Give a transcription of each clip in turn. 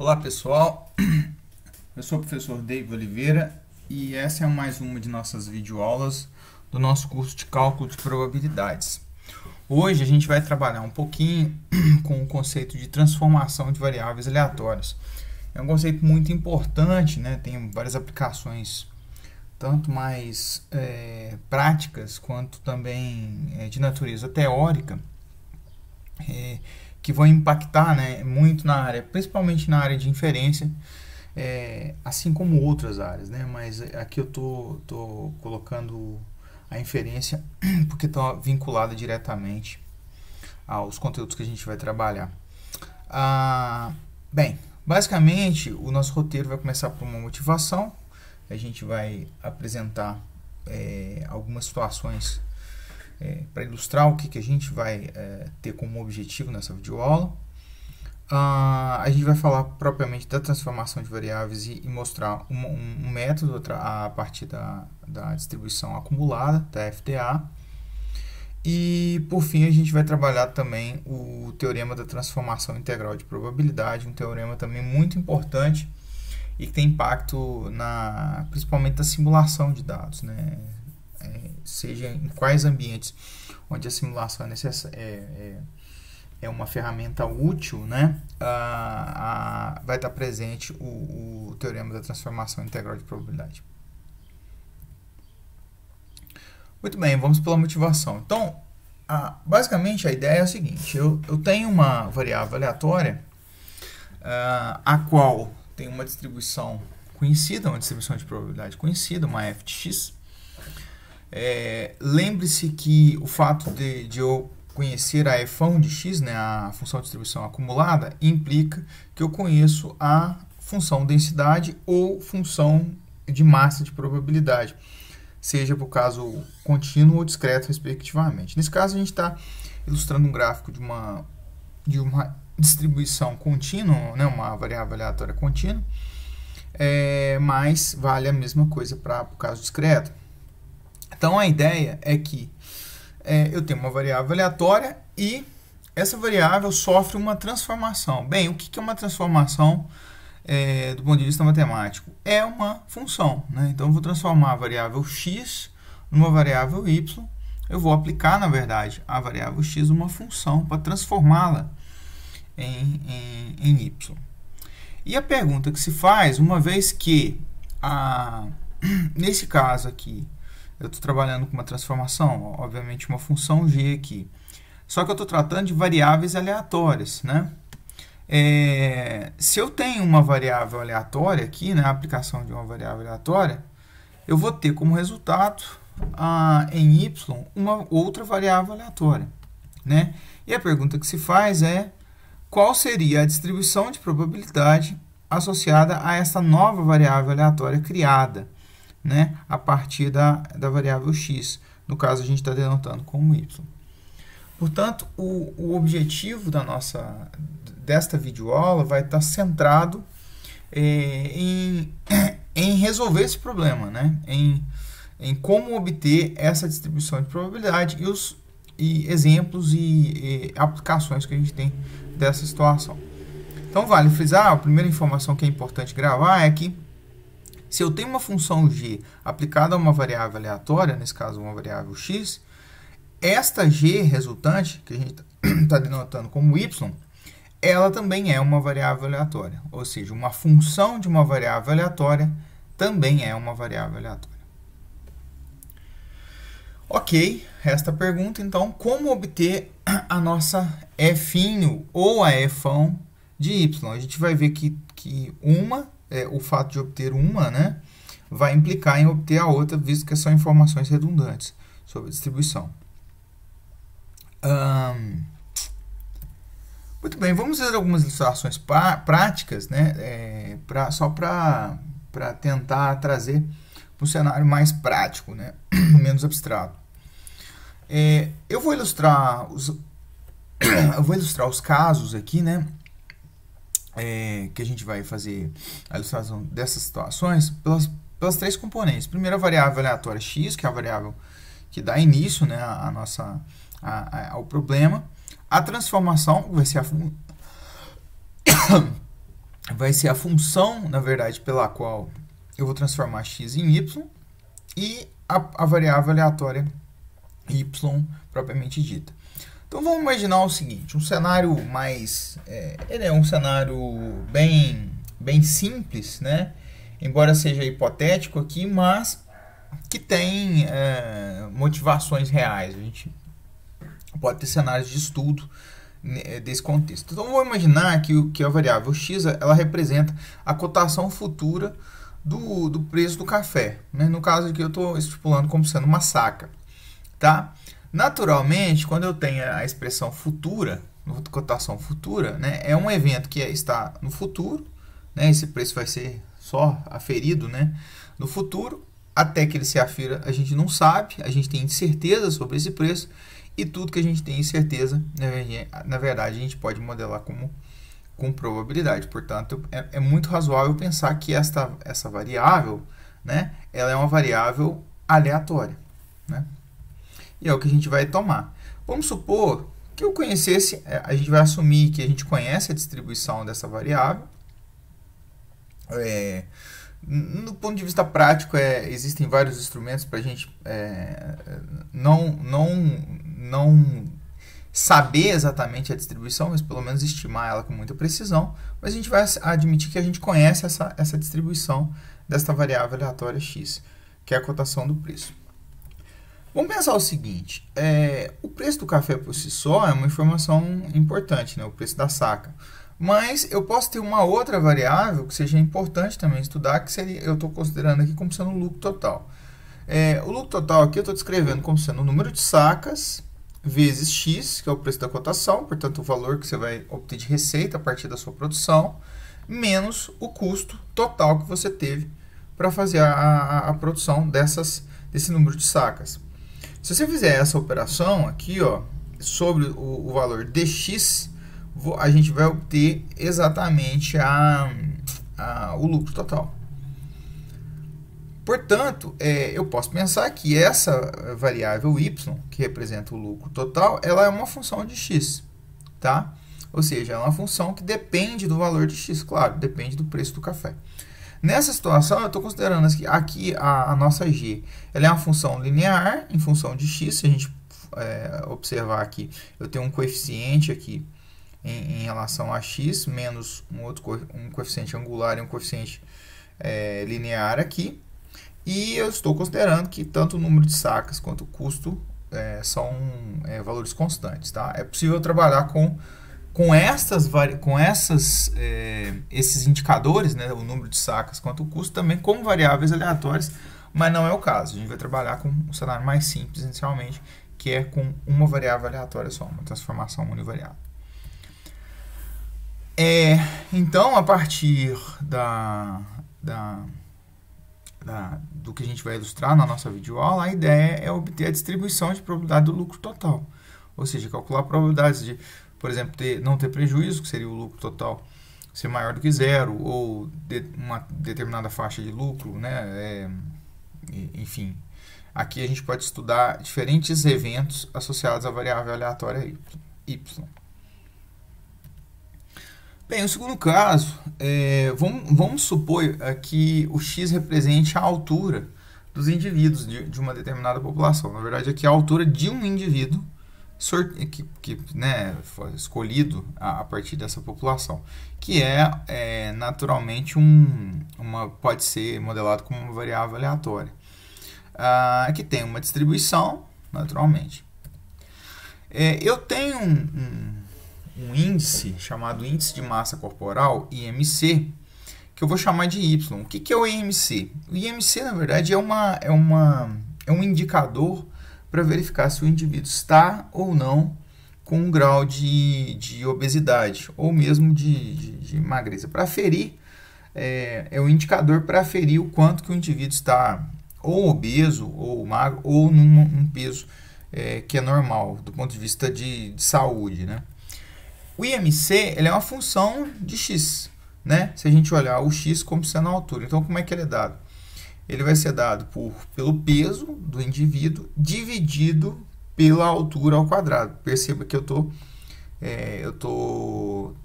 Olá pessoal, eu sou o professor David Oliveira e essa é mais uma de nossas videoaulas do nosso curso de cálculo de probabilidades. Hoje a gente vai trabalhar um pouquinho com o conceito de transformação de variáveis aleatórias. É um conceito muito importante, né? Tem várias aplicações, tanto mais práticas quanto também de natureza teórica, que vão impactar, né, muito na área, principalmente na área de inferência, assim como outras áreas, né? Mas aqui eu tô colocando a inferência porque está vinculada diretamente aos conteúdos que a gente vai trabalhar. Bem, basicamente o nosso roteiro vai começar por uma motivação. A gente vai apresentar algumas situações para ilustrar o que a gente vai ter como objetivo nessa videoaula. A gente vai falar propriamente da transformação de variáveis e mostrar um método a partir da distribuição acumulada, da FTA. E, por fim, a gente vai trabalhar também o teorema da transformação integral de probabilidade, um teorema também muito importante e que tem impacto principalmente na simulação de dados, né? Seja em quais ambientes onde a simulação é uma ferramenta útil, né? Vai estar presente o teorema da transformação integral de probabilidade. Muito bem, vamos pela motivação. Então, basicamente a ideia é a seguinte: eu tenho uma variável aleatória, a qual tem uma distribuição conhecida, uma distribuição de probabilidade conhecida, uma f de x. Lembre-se que o fato de eu conhecer a f1 de x, né, a função de distribuição acumulada, implica que eu conheço a função densidade ou função de massa de probabilidade, seja por caso contínuo ou discreto, respectivamente. Nesse caso, a gente está ilustrando um gráfico de uma distribuição contínua, né, uma variável aleatória contínua, mas vale a mesma coisa para o caso discreto. Então, a ideia é que eu tenho uma variável aleatória e essa variável sofre uma transformação. Bem, o que é uma transformação do ponto de vista matemático? É uma função, né? Então, eu vou transformar a variável x numa variável y. Eu vou aplicar, na verdade, a variável x uma função para transformá-la em y. E a pergunta que se faz, uma vez que, nesse caso aqui, eu estou trabalhando com uma transformação, obviamente uma função g aqui. Só que eu estou tratando de variáveis aleatórias, né? Se eu tenho uma variável aleatória aqui, né, a aplicação de uma variável aleatória, eu vou ter como resultado em y uma outra variável aleatória, né? E a pergunta que se faz é: qual seria a distribuição de probabilidade associada a essa nova variável aleatória criada, né, a partir da variável x. No caso, a gente está denotando como y. Portanto, o objetivo desta videoaula vai estar centrado em resolver esse problema, né, em como obter essa distribuição de probabilidade e exemplos e aplicações que a gente tem dessa situação. Então, vale frisar, a primeira informação que é importante gravar é que se eu tenho uma função g aplicada a uma variável aleatória, nesse caso uma variável x, esta g resultante, que a gente está denotando como y, ela também é uma variável aleatória. Ou seja, uma função de uma variável aleatória também é uma variável aleatória. Ok, resta a pergunta, então: como obter a nossa f' ou a f1 de y? A gente vai ver que o fato de obter uma, né, vai implicar em obter a outra, visto que são informações redundantes sobre a distribuição. Muito bem, vamos ver algumas ilustrações práticas, né, só para tentar trazer um cenário mais prático, né, menos abstrato. Eu vou ilustrar os casos aqui, né, que a gente vai fazer a ilustração dessas situações pelas três componentes. Primeiro, a variável aleatória x, que é a variável que dá início, né, ao problema. A transformação vai ser vai ser a função, na verdade, pela qual eu vou transformar x em y, e a variável aleatória y propriamente dita. Então vamos imaginar o seguinte, um cenário mais, ele é um cenário bem simples, né? Embora seja hipotético aqui, mas que tem motivações reais. A gente pode ter cenários de estudo desse contexto. Então vamos imaginar que a variável x ela representa a cotação futura do preço do café, né? No caso aqui eu estou estipulando como sendo uma saca, tá? Naturalmente, quando eu tenho a expressão futura, cotação futura, né, é um evento que está no futuro, né, esse preço vai ser só aferido, né, no futuro, até que ele se afira a gente não sabe, a gente tem incerteza sobre esse preço, e tudo que a gente tem incerteza, na verdade, a gente pode modelar com probabilidade. Portanto, é muito razoável pensar que essa variável, né, ela é uma variável aleatória, né? E é o que a gente vai tomar. Vamos supor que eu conhecesse, a gente vai assumir que a gente conhece a distribuição dessa variável. No ponto de vista prático, existem vários instrumentos para a gente não saber exatamente a distribuição, mas pelo menos estimar ela com muita precisão. Mas a gente vai admitir que a gente conhece essa distribuição desta variável aleatória x, que é a cotação do preço. Vamos pensar o seguinte, o preço do café por si só é uma informação importante, né, o preço da saca. Mas eu posso ter uma outra variável que seja importante também estudar, que seria, eu estou considerando aqui como sendo o lucro total. O lucro total aqui eu estou descrevendo como sendo o número de sacas vezes x, que é o preço da cotação, portanto o valor que você vai obter de receita a partir da sua produção, menos o custo total que você teve para fazer a produção desse número de sacas. Se você fizer essa operação aqui, ó, sobre o valor dx, a gente vai obter exatamente o lucro total. Portanto, eu posso pensar que essa variável y, que representa o lucro total, ela é uma função de x, tá? Ou seja, é uma função que depende do valor de x, claro, depende do preço do café. Nessa situação, eu estou considerando aqui a nossa g, ela é uma função linear em função de x. Se a gente observar aqui, eu tenho um coeficiente aqui em relação a x, menos um coeficiente angular e um coeficiente linear aqui. E eu estou considerando que tanto o número de sacas quanto o custo são valores constantes, tá? É possível trabalhar com esses indicadores, né, o número de sacas quanto o custo, também como variáveis aleatórias, mas não é o caso. A gente vai trabalhar com um cenário mais simples inicialmente, que é com uma variável aleatória só, uma transformação univariável. Então, a partir do que a gente vai ilustrar na nossa videoaula, a ideia é obter a distribuição de probabilidade do lucro total, ou seja, calcular probabilidades de, por exemplo, não ter prejuízo, que seria o lucro total ser maior do que zero, ou uma determinada faixa de lucro, né? Enfim, aqui a gente pode estudar diferentes eventos associados à variável aleatória y. Bem, o segundo caso, vamos supor que o x represente a altura dos indivíduos de uma determinada população. Na verdade, aqui é a altura de um indivíduo né, foi escolhido a partir dessa população, que naturalmente pode ser modelado como uma variável aleatória, que tem uma distribuição, naturalmente. Eu tenho um índice chamado índice de massa corporal, IMC, que eu vou chamar de Y. O que é o IMC? O IMC, na verdade, é um indicador para verificar se o indivíduo está ou não com um grau de obesidade ou mesmo de magreza. Para aferir, é um indicador para aferir o quanto que o indivíduo está ou obeso ou magro ou num peso que é normal do ponto de vista de saúde, né? O IMC ele é uma função de x, né? Se a gente olhar o x como sendo a altura. Então, como é que ele é dado? Ele vai ser dado pelo peso do indivíduo dividido pela altura ao quadrado. Perceba que eu estou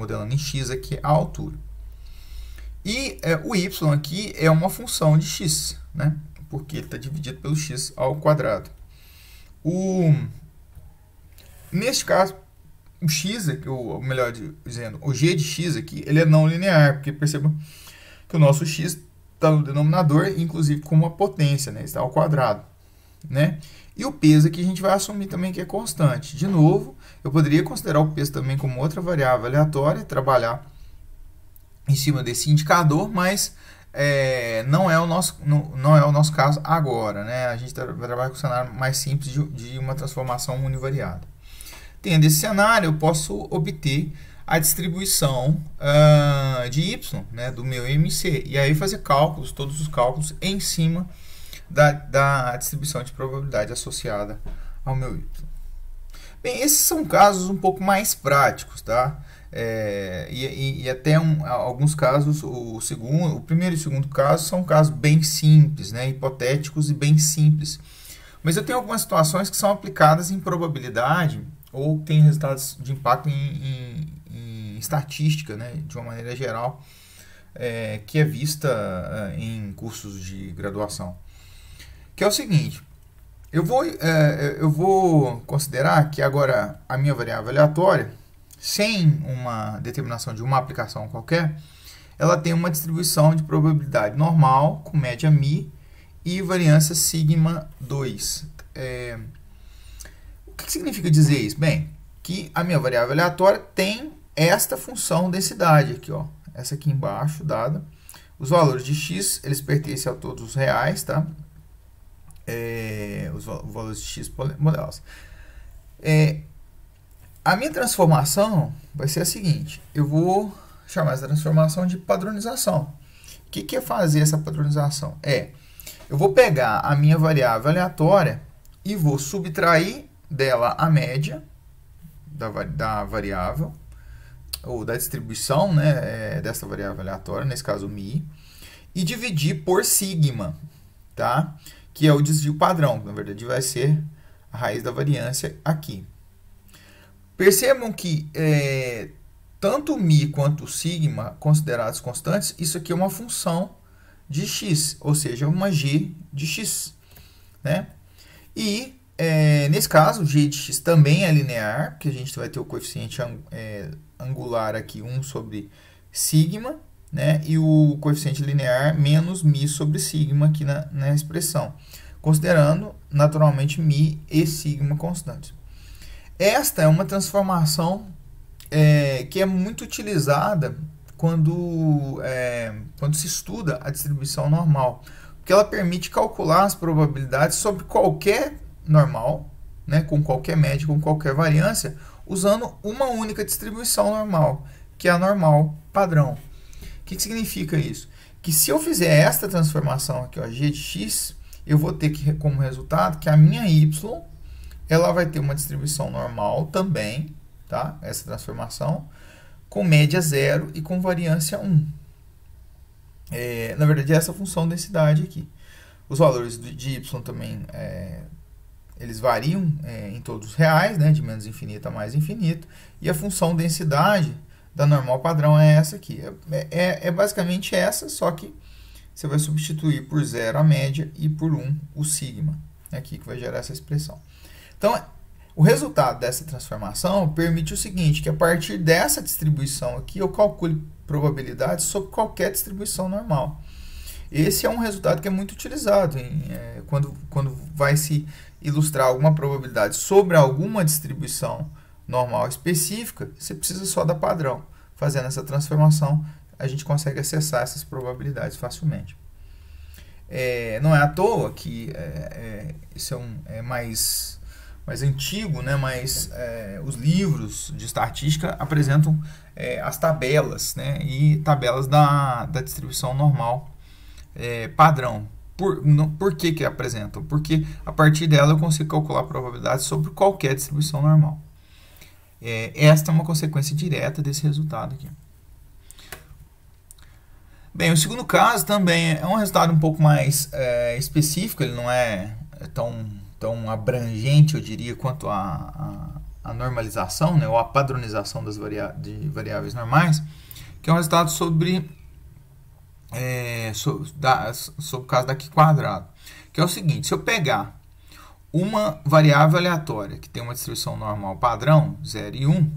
modelando em x aqui a altura. E o y aqui é uma função de x, né? Porque ele está dividido pelo x ao quadrado. Neste caso, o x, ou melhor dizendo, o g de x aqui, ele é não linear, porque perceba que o nosso x está no denominador, inclusive com uma potência, né? Está ao quadrado, né? E o peso aqui a gente vai assumir também que é constante. De novo, eu poderia considerar o peso também como outra variável aleatória, trabalhar em cima desse indicador, mas não é o nosso caso agora, né? A gente vai trabalhar com um cenário mais simples de uma transformação univariada. Tendo esse cenário, eu posso obter a distribuição de y, né, do meu MC, e aí fazer cálculos, todos os cálculos em cima da distribuição de probabilidade associada ao meu y. Bem, esses são casos um pouco mais práticos, tá? E até alguns casos, o primeiro e o segundo caso são casos bem simples, né? Hipotéticos e bem simples. Mas eu tenho algumas situações que são aplicadas em probabilidade ou têm resultados de impacto em estatística, né? De uma maneira geral, que é vista em cursos de graduação. Que é o seguinte, eu vou considerar que agora a minha variável aleatória, sem uma determinação de uma aplicação qualquer, ela tem uma distribuição de probabilidade normal, com média μ, e variância sigma 2. O que significa dizer isso? Bem, que a minha variável aleatória tem esta função densidade aqui, ó, essa aqui embaixo, dada. Os valores de x, eles pertencem a todos os reais, tá? Os valores de x modelados. A minha transformação vai ser a seguinte, eu vou chamar essa transformação de padronização. O que é fazer essa padronização? Eu vou pegar a minha variável aleatória e vou subtrair dela a média da variável, ou da distribuição, né, dessa variável aleatória, nesse caso μ, e dividir por sigma, tá? Que é o desvio padrão, na verdade vai ser a raiz da variância aqui. Percebam que tanto μ quanto sigma, considerados constantes, isso aqui é uma função de x, ou seja, uma g de x, né? E, nesse caso, g de x também é linear, porque a gente vai ter o coeficiente angular aqui, 1 sobre sigma, né? E o coeficiente linear menos μ sobre sigma aqui na expressão, considerando, naturalmente, μ e sigma constantes. Esta é uma transformação que é muito utilizada quando se estuda a distribuição normal, porque ela permite calcular as probabilidades sobre qualquer normal, né, com qualquer média, com qualquer variância, usando uma única distribuição normal, que é a normal padrão. O que significa isso? Que se eu fizer esta transformação aqui, ó, g de x, eu vou ter como resultado que a minha y ela vai ter uma distribuição normal também, tá? Essa transformação, com média 0 e com variância 1. Na verdade, é essa função densidade aqui. Os valores de y também, eles variam em todos os reais, né? De menos infinito a mais infinito. E a função densidade da normal padrão é essa aqui. É basicamente essa, só que você vai substituir por 0 a média e por 1 o sigma. Aqui que vai gerar essa expressão. Então, o resultado dessa transformação permite o seguinte, que a partir dessa distribuição aqui, eu calcule probabilidades sobre qualquer distribuição normal. Esse é um resultado que é muito utilizado quando vai se ilustrar alguma probabilidade sobre alguma distribuição normal específica, você precisa só da padrão. Fazendo essa transformação, a gente consegue acessar essas probabilidades facilmente. Não é à toa que isso é mais antigo, né? Mas os livros de estatística apresentam as tabelas, né? E tabelas da distribuição normal padrão. Por que apresentam? Porque a partir dela eu consigo calcular probabilidades sobre qualquer distribuição normal. Esta é uma consequência direta desse resultado aqui. Bem, o segundo caso também é um resultado um pouco mais específico, ele não é tão abrangente, eu diria, quanto a normalização, né, ou a padronização de variáveis normais, que é um resultado sobre o caso da Q quadrado, que é o seguinte: se eu pegar uma variável aleatória que tem uma distribuição normal padrão, 0 e 1,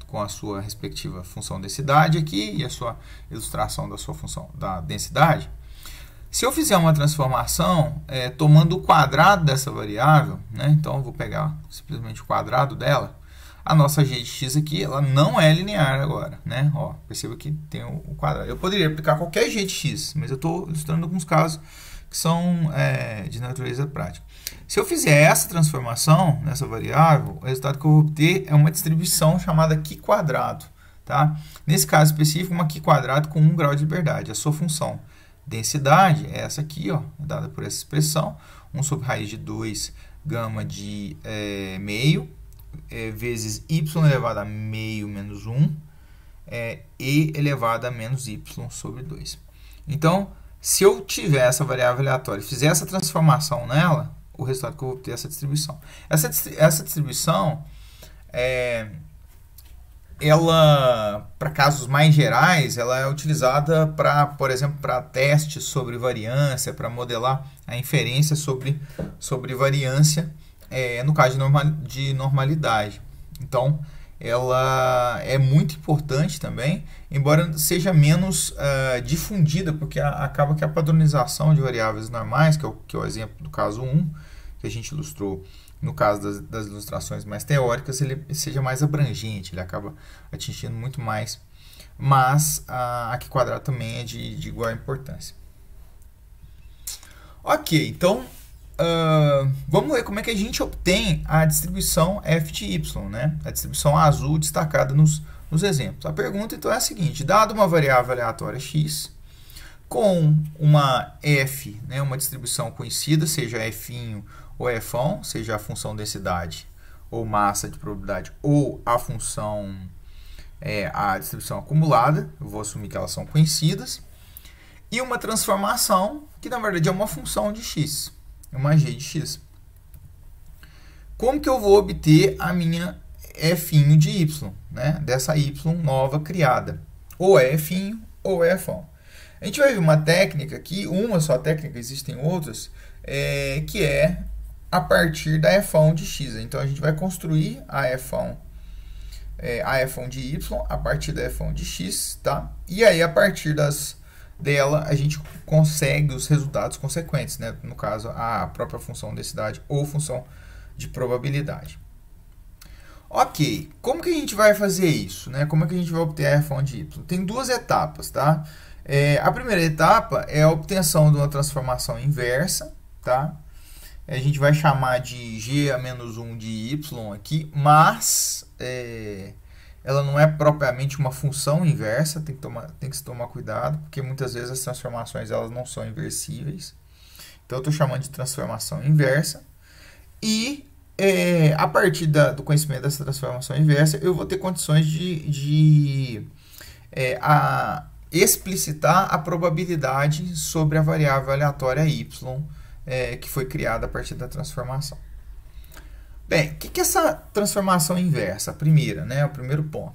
com a sua respectiva função densidade aqui e a sua ilustração da sua função da densidade, se eu fizer uma transformação tomando o quadrado dessa variável, né, então eu vou pegar simplesmente o quadrado dela, a nossa g de x aqui, ela não é linear agora, né? Ó, perceba que tem o quadrado. Eu poderia aplicar qualquer g de x, mas eu estou ilustrando alguns casos que são de natureza prática. Se eu fizer essa transformação nessa variável, o resultado que eu vou obter é uma distribuição chamada Q quadrado, tá? Nesse caso específico, uma Q quadrado com 1 grau de liberdade. A sua função densidade é essa aqui, ó, dada por essa expressão, 1 sobre raiz de 2 gama de meio, vezes y elevado a meio menos 1, e elevado a menos y sobre 2. Então, se eu tiver essa variável aleatória e fizer essa transformação nela, o resultado que eu vou obter é essa distribuição. Essa distribuição, ela, para casos mais gerais, ela é utilizada para, por exemplo, para testes sobre variância, para modelar a inferência sobre variância, no caso de normalidade. Então, ela é muito importante também, embora seja menos difundida, porque acaba que a padronização de variáveis normais, que é o exemplo do caso 1, que a gente ilustrou, no caso das ilustrações mais teóricas, ele seja mais abrangente, ele acaba atingindo muito mais, mas a Q quadrado também é de igual importância. Ok, então vamos ver como é que a gente obtém a distribuição f de y, né? A distribuição azul destacada nos exemplos. A pergunta então é a seguinte: dado uma variável aleatória x com uma f, né, uma distribuição conhecida, seja f' ou f'ão, seja a função densidade ou massa de probabilidade ou a função a distribuição acumulada, eu vou assumir que elas são conhecidas, e uma transformação que na verdade é uma função de x, uma g de x. Como que eu vou obter a minha f' de y, né? Dessa y nova criada? Ou é f' ou é f'ão. A gente vai ver uma técnica aqui, uma só técnica, existem outras, que é a partir da f'ão de x. Então a gente vai construir a f'ão de y a partir da f'ão de x, tá? E aí a partir dela a gente consegue os resultados consequentes, né? No caso, a própria função densidade ou função de probabilidade. Ok, como que a gente vai fazer isso, né? Como é que a gente vai obter a f'ão de y? Tem duas etapas, tá? A primeira etapa é a obtenção de uma transformação inversa, tá? A gente vai chamar de g a menos 1 de y aqui, mas ela não é propriamente uma função inversa, tem que se tomar cuidado, porque muitas vezes as transformações elas não são inversíveis. Então, eu estou chamando de transformação inversa. E, a partir do conhecimento dessa transformação inversa, eu vou ter condições de explicitar a probabilidade sobre a variável aleatória y, que foi criada a partir da transformação. Bem, o que é essa transformação inversa? A primeira, né? O primeiro ponto.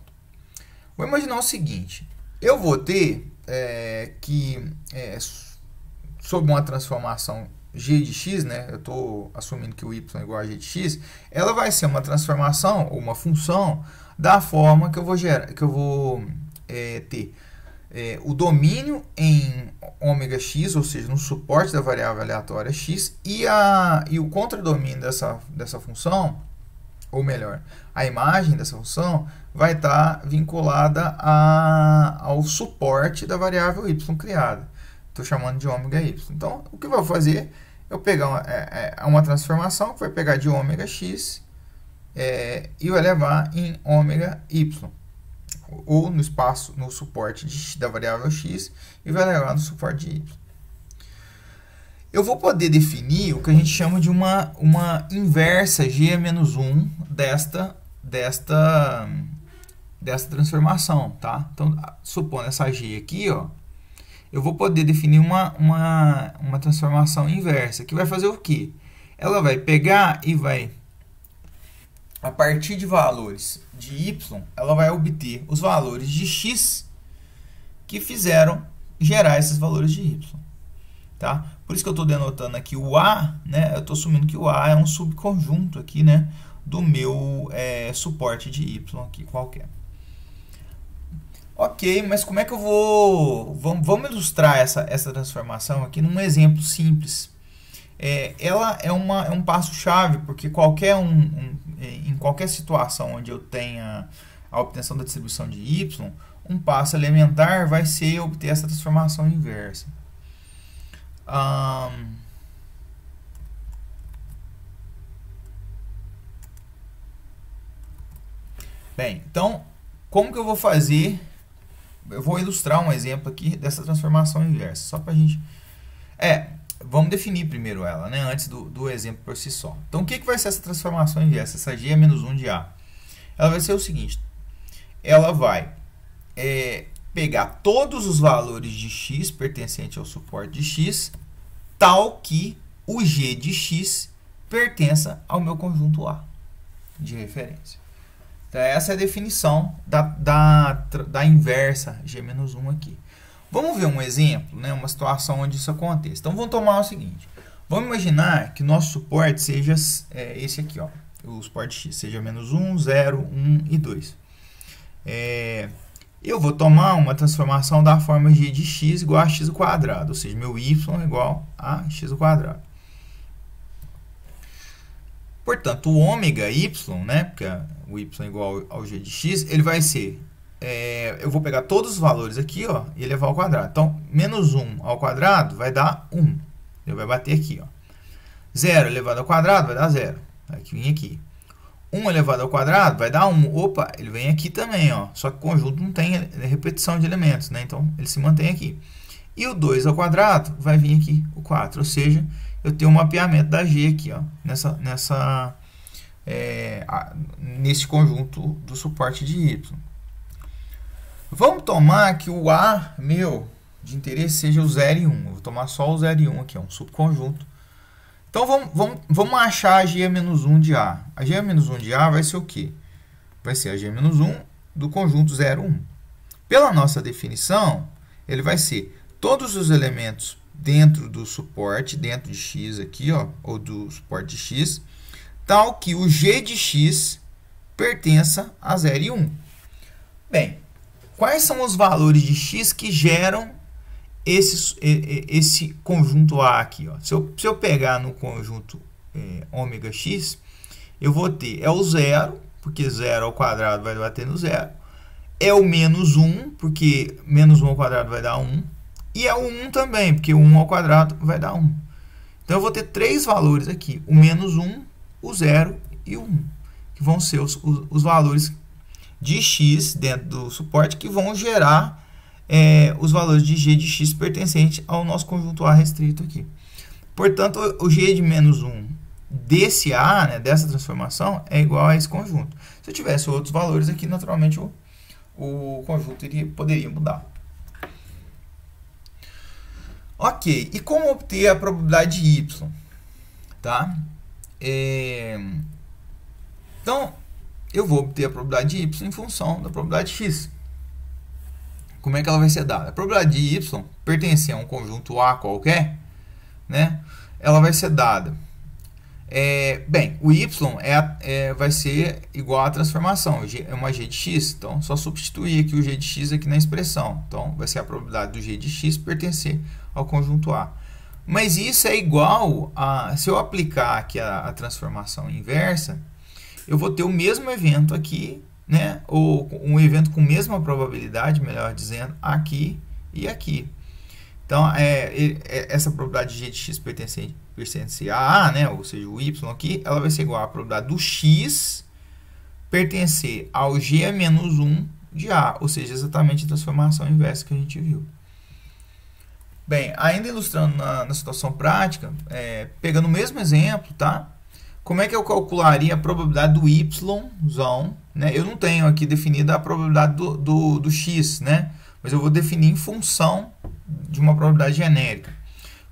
Vou imaginar o seguinte: eu vou ter sob uma transformação g de x, né? Eu estou assumindo que o y é igual a g de x. Ela vai ser uma transformação ou uma função da forma que eu vou ter o domínio em ômega-x, ou seja, no suporte da variável aleatória x, e o contradomínio dessa função, ou melhor, a imagem dessa função, vai estar vinculada ao suporte da variável y criada. Estou chamando de ômega-y. Então, o que eu vou fazer? Eu pegar uma transformação que vai pegar de ômega-x e vai levar em ômega-y, ou no espaço, no suporte da variável x, e vai levar no suporte de y. Eu vou poder definir o que a gente chama de uma inversa g a menos 1 desta transformação, tá? Então, supondo essa g aqui, ó, eu vou poder definir uma transformação inversa, que vai fazer o quê? Ela vai pegar e vai a partir de valores de y, ela vai obter os valores de x que fizeram gerar esses valores de y. Tá? Por isso que eu estou denotando aqui o A, né? Eu estou assumindo que o A é um subconjunto aqui, né? Do meu suporte de y aqui qualquer. Ok, mas como é que eu vou... Vamos ilustrar essa transformação aqui num exemplo simples. Ela é um passo-chave, porque em qualquer situação onde eu tenha a obtenção da distribuição de y, um passo elementar vai ser obter essa transformação inversa. Bem, então, como que eu vou fazer? Eu vou ilustrar um exemplo aqui dessa transformação inversa, só para a gente... vamos definir primeiro ela, né, antes do exemplo por si só. Então, o que vai ser essa transformação inversa? Essa g é menos 1 de A. Ela vai ser o seguinte, ela vai pegar todos os valores de x pertencentes ao suporte de x, tal que o g de x pertença ao meu conjunto A de referência. Então, essa é a definição da inversa g-1 aqui. Vamos ver um exemplo, né, uma situação onde isso aconteça. Então, vamos tomar o seguinte. Vamos imaginar que nosso suporte seja esse aqui, ó, o suporte x, seja menos 1, 0, 1 e 2. Eu vou tomar uma transformação da forma g de x igual a x ao quadrado, ou seja, meu y é igual a x ao quadrado. Portanto, o ômega y, né, porque o y é igual ao g de x, ele vai ser, eu vou pegar todos os valores aqui, ó, e elevar ao quadrado. Então, menos 1 ao quadrado vai dar 1. Ele vai bater aqui, ó. 0 elevado ao quadrado vai dar 0. Vai vir aqui. 1 elevado ao quadrado vai dar 1. Opa, ele vem aqui também, ó. Só que o conjunto não tem repetição de elementos, né? Então, ele se mantém aqui. E o 2 ao quadrado vai vir aqui o 4. Ou seja, eu tenho um mapeamento da G aqui, ó, nesse conjunto do suporte de Y. Vamos tomar que o A meu de interesse seja o 0 e 1. Eu vou tomar só o 0 e 1 aqui, ó, um subconjunto. Então, vamos achar a G-1 de A. A G-1 de A vai ser o quê? Vai ser a G-1 do conjunto 0, 1. Pela nossa definição, ele vai ser todos os elementos dentro do suporte, dentro de x aqui, ó, ou do suporte de x, tal que o g de x pertença a 0 e 1. Bem, quais são os valores de x que geram esse conjunto A aqui, ó? Se eu pegar no conjunto ômega x, eu vou ter o 0, porque 0 ao quadrado vai bater no 0. É o menos 1, porque menos 1 ao quadrado vai dar 1. E é o 1 também, porque 1 ao quadrado vai dar 1. Então, eu vou ter três valores aqui. O menos 1, o 0 e o 1. Que vão ser os valores de x dentro do suporte que vão gerar os valores de g de x pertencente ao nosso conjunto A restrito aqui. Portanto, o g de menos 1 desse A, né, dessa transformação, é igual a esse conjunto. Se eu tivesse outros valores aqui, naturalmente o conjunto poderia mudar. Ok, e como obter a probabilidade de y? Tá? Então, eu vou obter a probabilidade de y em função da probabilidade de x. Como é que ela vai ser dada? A probabilidade de y pertencer a um conjunto A qualquer, né? Ela vai ser dada. Bem, o y vai ser igual à transformação, é uma g de x. Então, só substituir aqui o g de x aqui na expressão. Então, vai ser a probabilidade do g de x pertencer ao conjunto A. Mas isso é igual a... Se eu aplicar aqui a transformação inversa, eu vou ter o mesmo evento aqui, né? Ou um evento com a mesma probabilidade, melhor dizendo, aqui e aqui. Então, essa probabilidade de g de x pertencer a A, né? Ou seja, o y aqui, ela vai ser igual à probabilidade do x pertencer ao g menos 1 de A, ou seja, exatamente a transformação inversa que a gente viu. Bem, ainda ilustrando na situação prática, pegando o mesmo exemplo, tá? Como é que eu calcularia a probabilidade do y, né? Eu não tenho aqui definida a probabilidade do x, né? Mas eu vou definir em função de uma probabilidade genérica.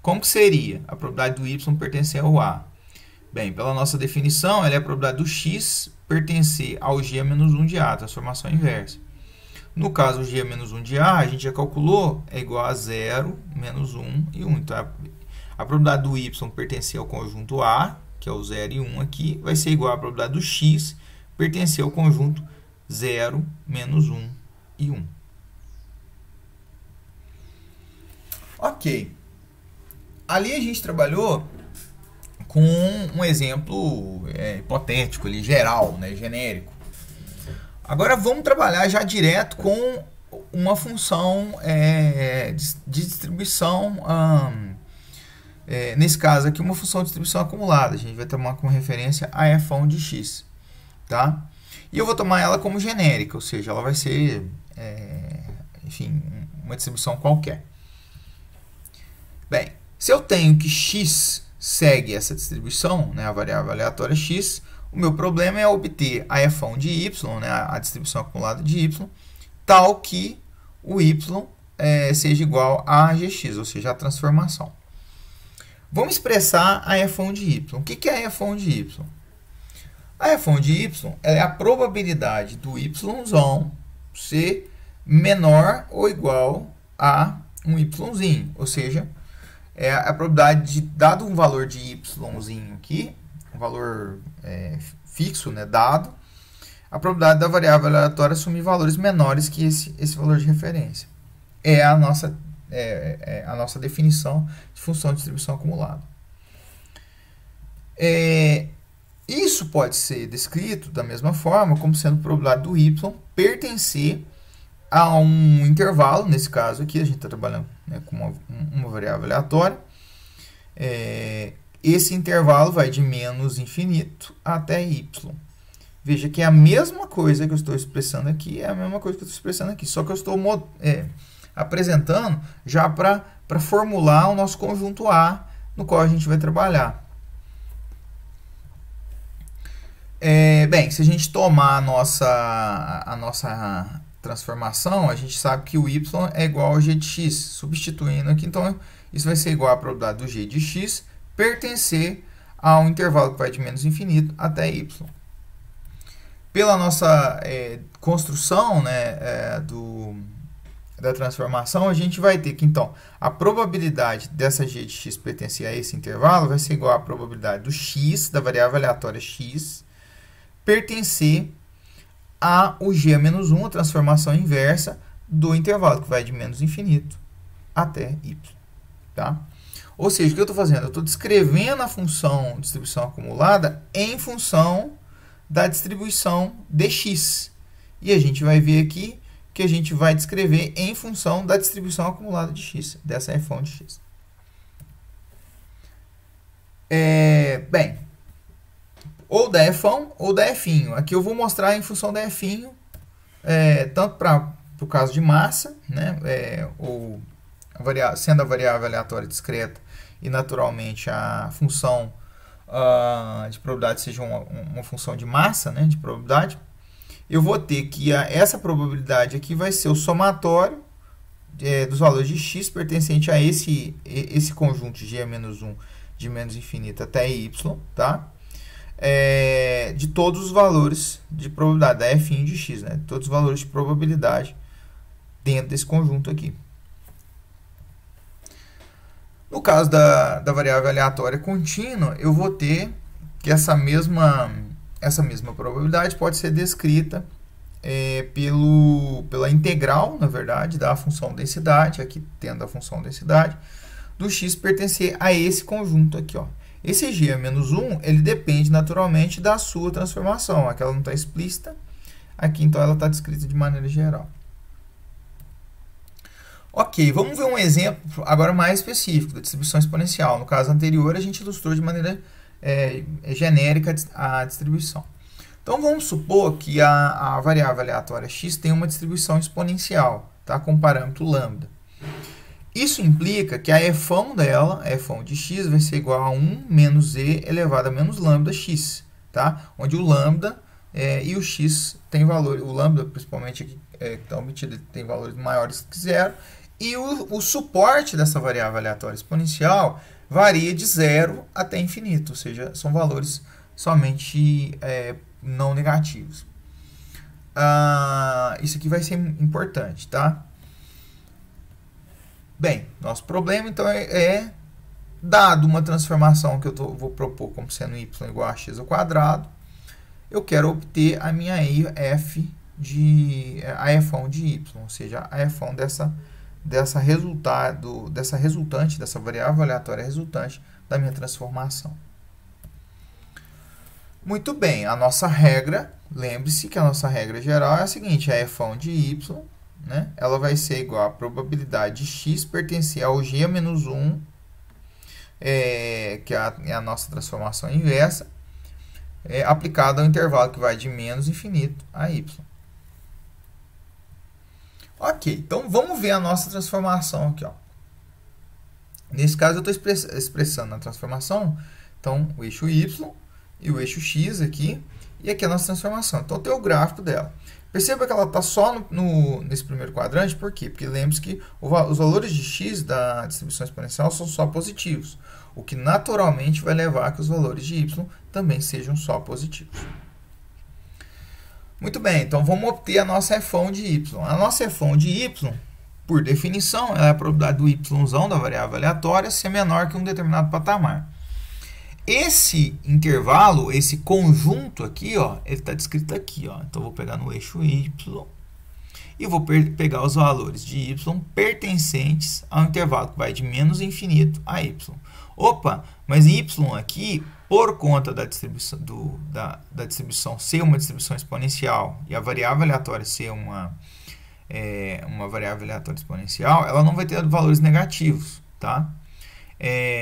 Como que seria a probabilidade do y pertencer ao A? Bem, pela nossa definição, ela é a probabilidade do x pertencer ao g menos 1 de A, transformação inversa. No caso, o g menos 1 de A, a gente já calculou, é igual a 0, menos 1 e 1. Então, a probabilidade do y pertencer ao conjunto A, que é o 0 e 1 aqui, vai ser igual à probabilidade do x pertencer ao conjunto 0, menos 1 e 1. Ok. Ali a gente trabalhou com um exemplo hipotético, ali, geral, né, genérico. Agora vamos trabalhar já direto com uma função de distribuição, nesse caso aqui uma função de distribuição acumulada. A gente vai tomar como referência a f de x, tá? E eu vou tomar ela como genérica, ou seja, ela vai ser, enfim, uma distribuição qualquer. Bem, se eu tenho que x segue essa distribuição, né, a variável aleatória x, o meu problema é obter a f de y, né, a distribuição acumulada de y, tal que o y seja igual a gx, ou seja, a transformação. Vamos expressar a f de y. O que é a f de y? A f de y é a probabilidade do y ser menor ou igual a um yzinho, ou seja, é a probabilidade de, dado um valor de yzinho aqui, um valor fixo, né, dado, a probabilidade da variável aleatória assumir valores menores que esse valor de referência. É a nossa definição de função de distribuição acumulada. Isso pode ser descrito da mesma forma como sendo a probabilidade do y pertencer a um intervalo, nesse caso aqui a gente está trabalhando, né, com uma variável aleatória. Esse intervalo vai de menos infinito até y. Veja que é a mesma coisa que eu estou expressando aqui, é a mesma coisa que eu estou expressando aqui, só que eu estou apresentando já para formular o nosso conjunto A, no qual a gente vai trabalhar. Bem, se a gente tomar a nossa transformação, a gente sabe que o y é igual ao g de x, substituindo aqui, então isso vai ser igual à probabilidade do g de x pertencer a um intervalo que vai de menos infinito até y. Pela nossa construção, né, da transformação, a gente vai ter que, então, a probabilidade dessa g de x pertencer a esse intervalo vai ser igual à probabilidade do x, da variável aleatória x, pertencer a o g menos 1, a transformação inversa do intervalo, que vai de menos infinito até y. Tá? Ou seja, o que eu estou fazendo? Eu estou descrevendo a função de distribuição acumulada em função da distribuição dx. E a gente vai ver aqui que a gente vai descrever em função da distribuição acumulada de x, dessa f de x. Bem, ou da f ou da f'. Aqui eu vou mostrar em função da f', tanto para o caso de massa, né, ou sendo a variável aleatória discreta e naturalmente a função de probabilidade seja uma função de massa, né, de probabilidade, eu vou ter que essa probabilidade aqui vai ser o somatório dos valores de x pertencente a esse conjunto g menos 1 de menos infinito até y, tá? De todos os valores de probabilidade, da f de x, né? Todos os valores de probabilidade dentro desse conjunto aqui. No caso da variável aleatória contínua, eu vou ter que essa mesma probabilidade pode ser descrita pela integral, na verdade, da função densidade, aqui tendo a função densidade, do x pertencer a esse conjunto aqui, ó. Esse g menos 1, ele depende naturalmente da sua transformação. Aqui ela não está explícita, aqui então ela está descrita de maneira geral. Ok, vamos ver um exemplo agora mais específico da distribuição exponencial. No caso anterior, a gente ilustrou de maneira genérica a distribuição. Então, vamos supor que a variável aleatória x tem uma distribuição exponencial, tá, com parâmetro lambda. Isso implica que a f dela, a f de x, vai ser igual a 1 menos e elevado a menos lambda x, tá? Onde o lambda e o x tem valor, o lambda, principalmente aqui, que está obtido, tem valores maiores que zero, e o suporte dessa variável aleatória exponencial varia de zero até infinito, ou seja, são valores somente não negativos. Isso aqui vai ser importante, tá? Bem, nosso problema então é dado uma transformação que eu vou propor como sendo y igual a x ao quadrado, eu quero obter a minha f a f1 de y, ou seja, a f1 dessa resultante, dessa variável aleatória resultante da minha transformação. Muito bem, a nossa regra, lembre-se que a nossa regra geral é a seguinte, a f1 de y, né, ela vai ser igual à probabilidade de x pertencer ao g menos 1, que é a nossa transformação inversa, aplicada ao intervalo que vai de menos infinito a y. Ok, então vamos ver a nossa transformação aqui. Ó. Nesse caso, eu estou expressando a transformação, então, o eixo y e o eixo x aqui, e aqui a nossa transformação. Então, tem o gráfico dela. Perceba que ela está só nesse primeiro quadrante, por quê? Porque lembre-se que os valores de x da distribuição exponencial são só positivos, o que naturalmente vai levar a que os valores de y também sejam só positivos. Muito bem, então vamos obter a nossa f1 de y. A nossa f1 de y, por definição, ela é a probabilidade do y da variável aleatória ser menor que um determinado patamar. Esse intervalo, esse conjunto aqui, ó, ele está descrito aqui. Ó. Então, eu vou pegar no eixo y e vou pegar os valores de y pertencentes ao intervalo que vai de menos infinito a y. Opa, mas y aqui, por conta da distribuição, da distribuição ser uma distribuição exponencial e a variável aleatória ser uma variável aleatória exponencial, ela não vai ter valores negativos, tá?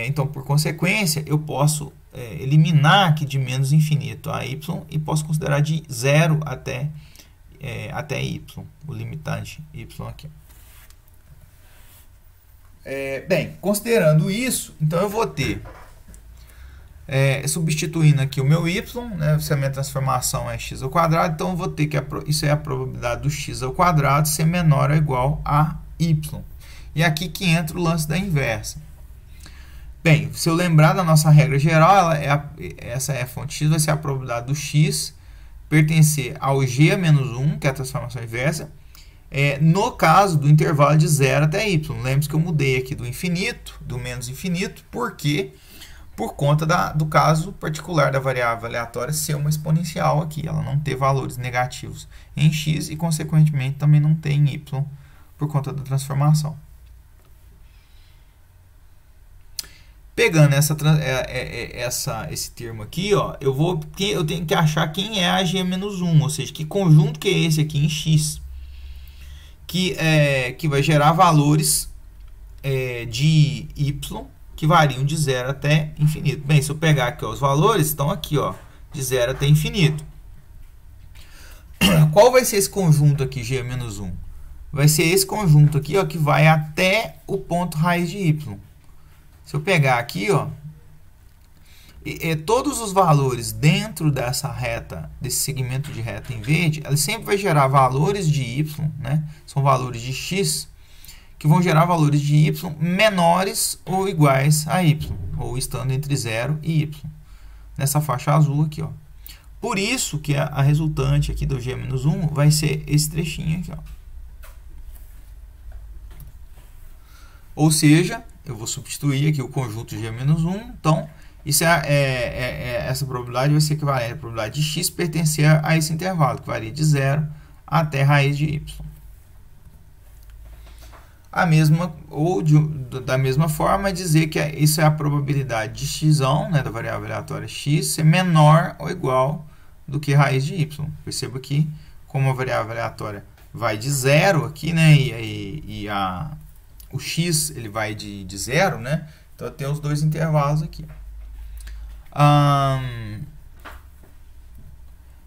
Então, por consequência, eu posso eliminar aqui de menos infinito a y e posso considerar de 0 até y, o limitante y aqui. Bem, considerando isso, então eu vou ter, substituindo aqui o meu y, né, se a minha transformação é x ao quadrado, então eu vou ter que, isso é a probabilidade do x ao quadrado ser menor ou igual a y. E aqui que entra o lance da inversa. Bem, se eu lembrar da nossa regra geral, essa f1 de x vai ser a probabilidade do x pertencer ao g menos 1, que é a transformação inversa, no caso do intervalo de 0 até y. Lembre-se que eu mudei aqui do infinito, do menos infinito, porque por conta do caso particular da variável aleatória ser uma exponencial aqui, ela não ter valores negativos em x e, consequentemente, também não tem em y por conta da transformação. Pegando esse termo aqui, ó, eu tenho que achar quem é a g menos 1, ou seja, que conjunto que é esse aqui em x, que vai gerar valores de y que variam de 0 até infinito. Bem, se eu pegar aqui, ó, os valores estão aqui, ó, de 0 até infinito. Qual vai ser esse conjunto aqui, g menos 1? Vai ser esse conjunto aqui, ó, que vai até o ponto raiz de y. Se eu pegar aqui, ó, todos os valores dentro dessa reta, desse segmento de reta em verde, ela sempre vai gerar valores de y, né? São valores de x, que vão gerar valores de y menores ou iguais a y, ou estando entre 0 e y, nessa faixa azul aqui, ó. Por isso que a resultante aqui do g-1 vai ser esse trechinho aqui, ó. Ou seja, eu vou substituir aqui o conjunto g-1, então isso essa probabilidade vai ser equivalente à probabilidade de x pertencer a esse intervalo, que varia de 0 até raiz de y. Da mesma forma, dizer que isso é a probabilidade de x, né, da variável aleatória x, ser menor ou igual do que raiz de y. Perceba que, como a variável aleatória vai de 0 aqui, né, o x ele vai de 0, né, então eu tenho os dois intervalos aqui.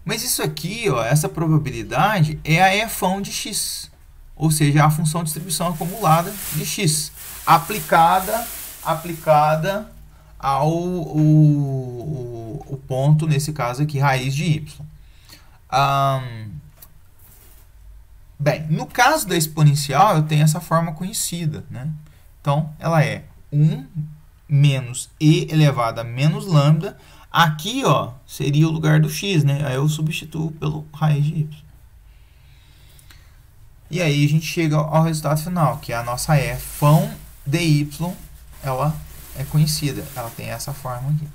Mas isso aqui, ó, essa probabilidade é a f1 de x, ou seja, a função de distribuição acumulada de x, aplicada ao o ponto, nesse caso aqui, raiz de y. Bem, no caso da exponencial, eu tenho essa forma conhecida, né? Então, ela é 1 menos e elevado a menos lambda. Aqui, ó, seria o lugar do x, né? Aí eu substituo pelo raiz de y. E aí a gente chega ao resultado final, que é a nossa fão de y, ela é conhecida, ela tem essa forma aqui.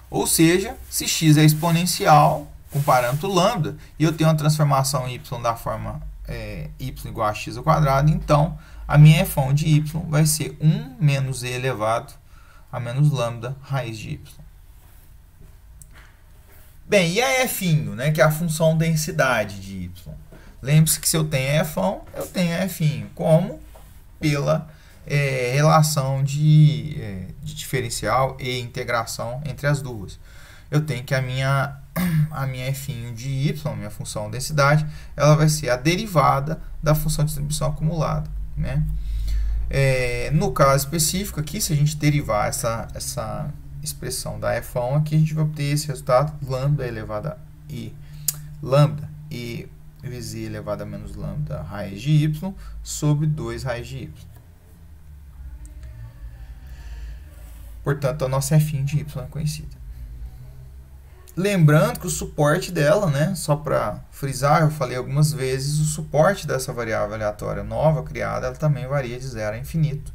Ou seja, se x é exponencial com parâmetro lambda, e eu tenho uma transformação y da forma y igual a x ao quadrado, então a minha fão de y vai ser 1 menos e elevado a menos lambda raiz de y. Bem, e a f', né, que é a função densidade de y? Lembre-se que se eu tenho fão, eu tenho f', como pela relação de diferencial e integração entre as duas. Eu tenho que a minha f' de y, minha função densidade, ela vai ser a derivada da função de distribuição acumulada, né? No caso específico aqui, se a gente derivar essa expressão da fão aqui, a gente vai obter esse resultado, lambda elevado a e vezes i elevado a menos lambda raiz de y sobre 2 raiz de y. Portanto, a nossa f' de y é conhecida. Lembrando que o suporte dela, né, só para frisar, eu falei algumas vezes, o suporte dessa variável aleatória nova criada, ela também varia de 0 a infinito.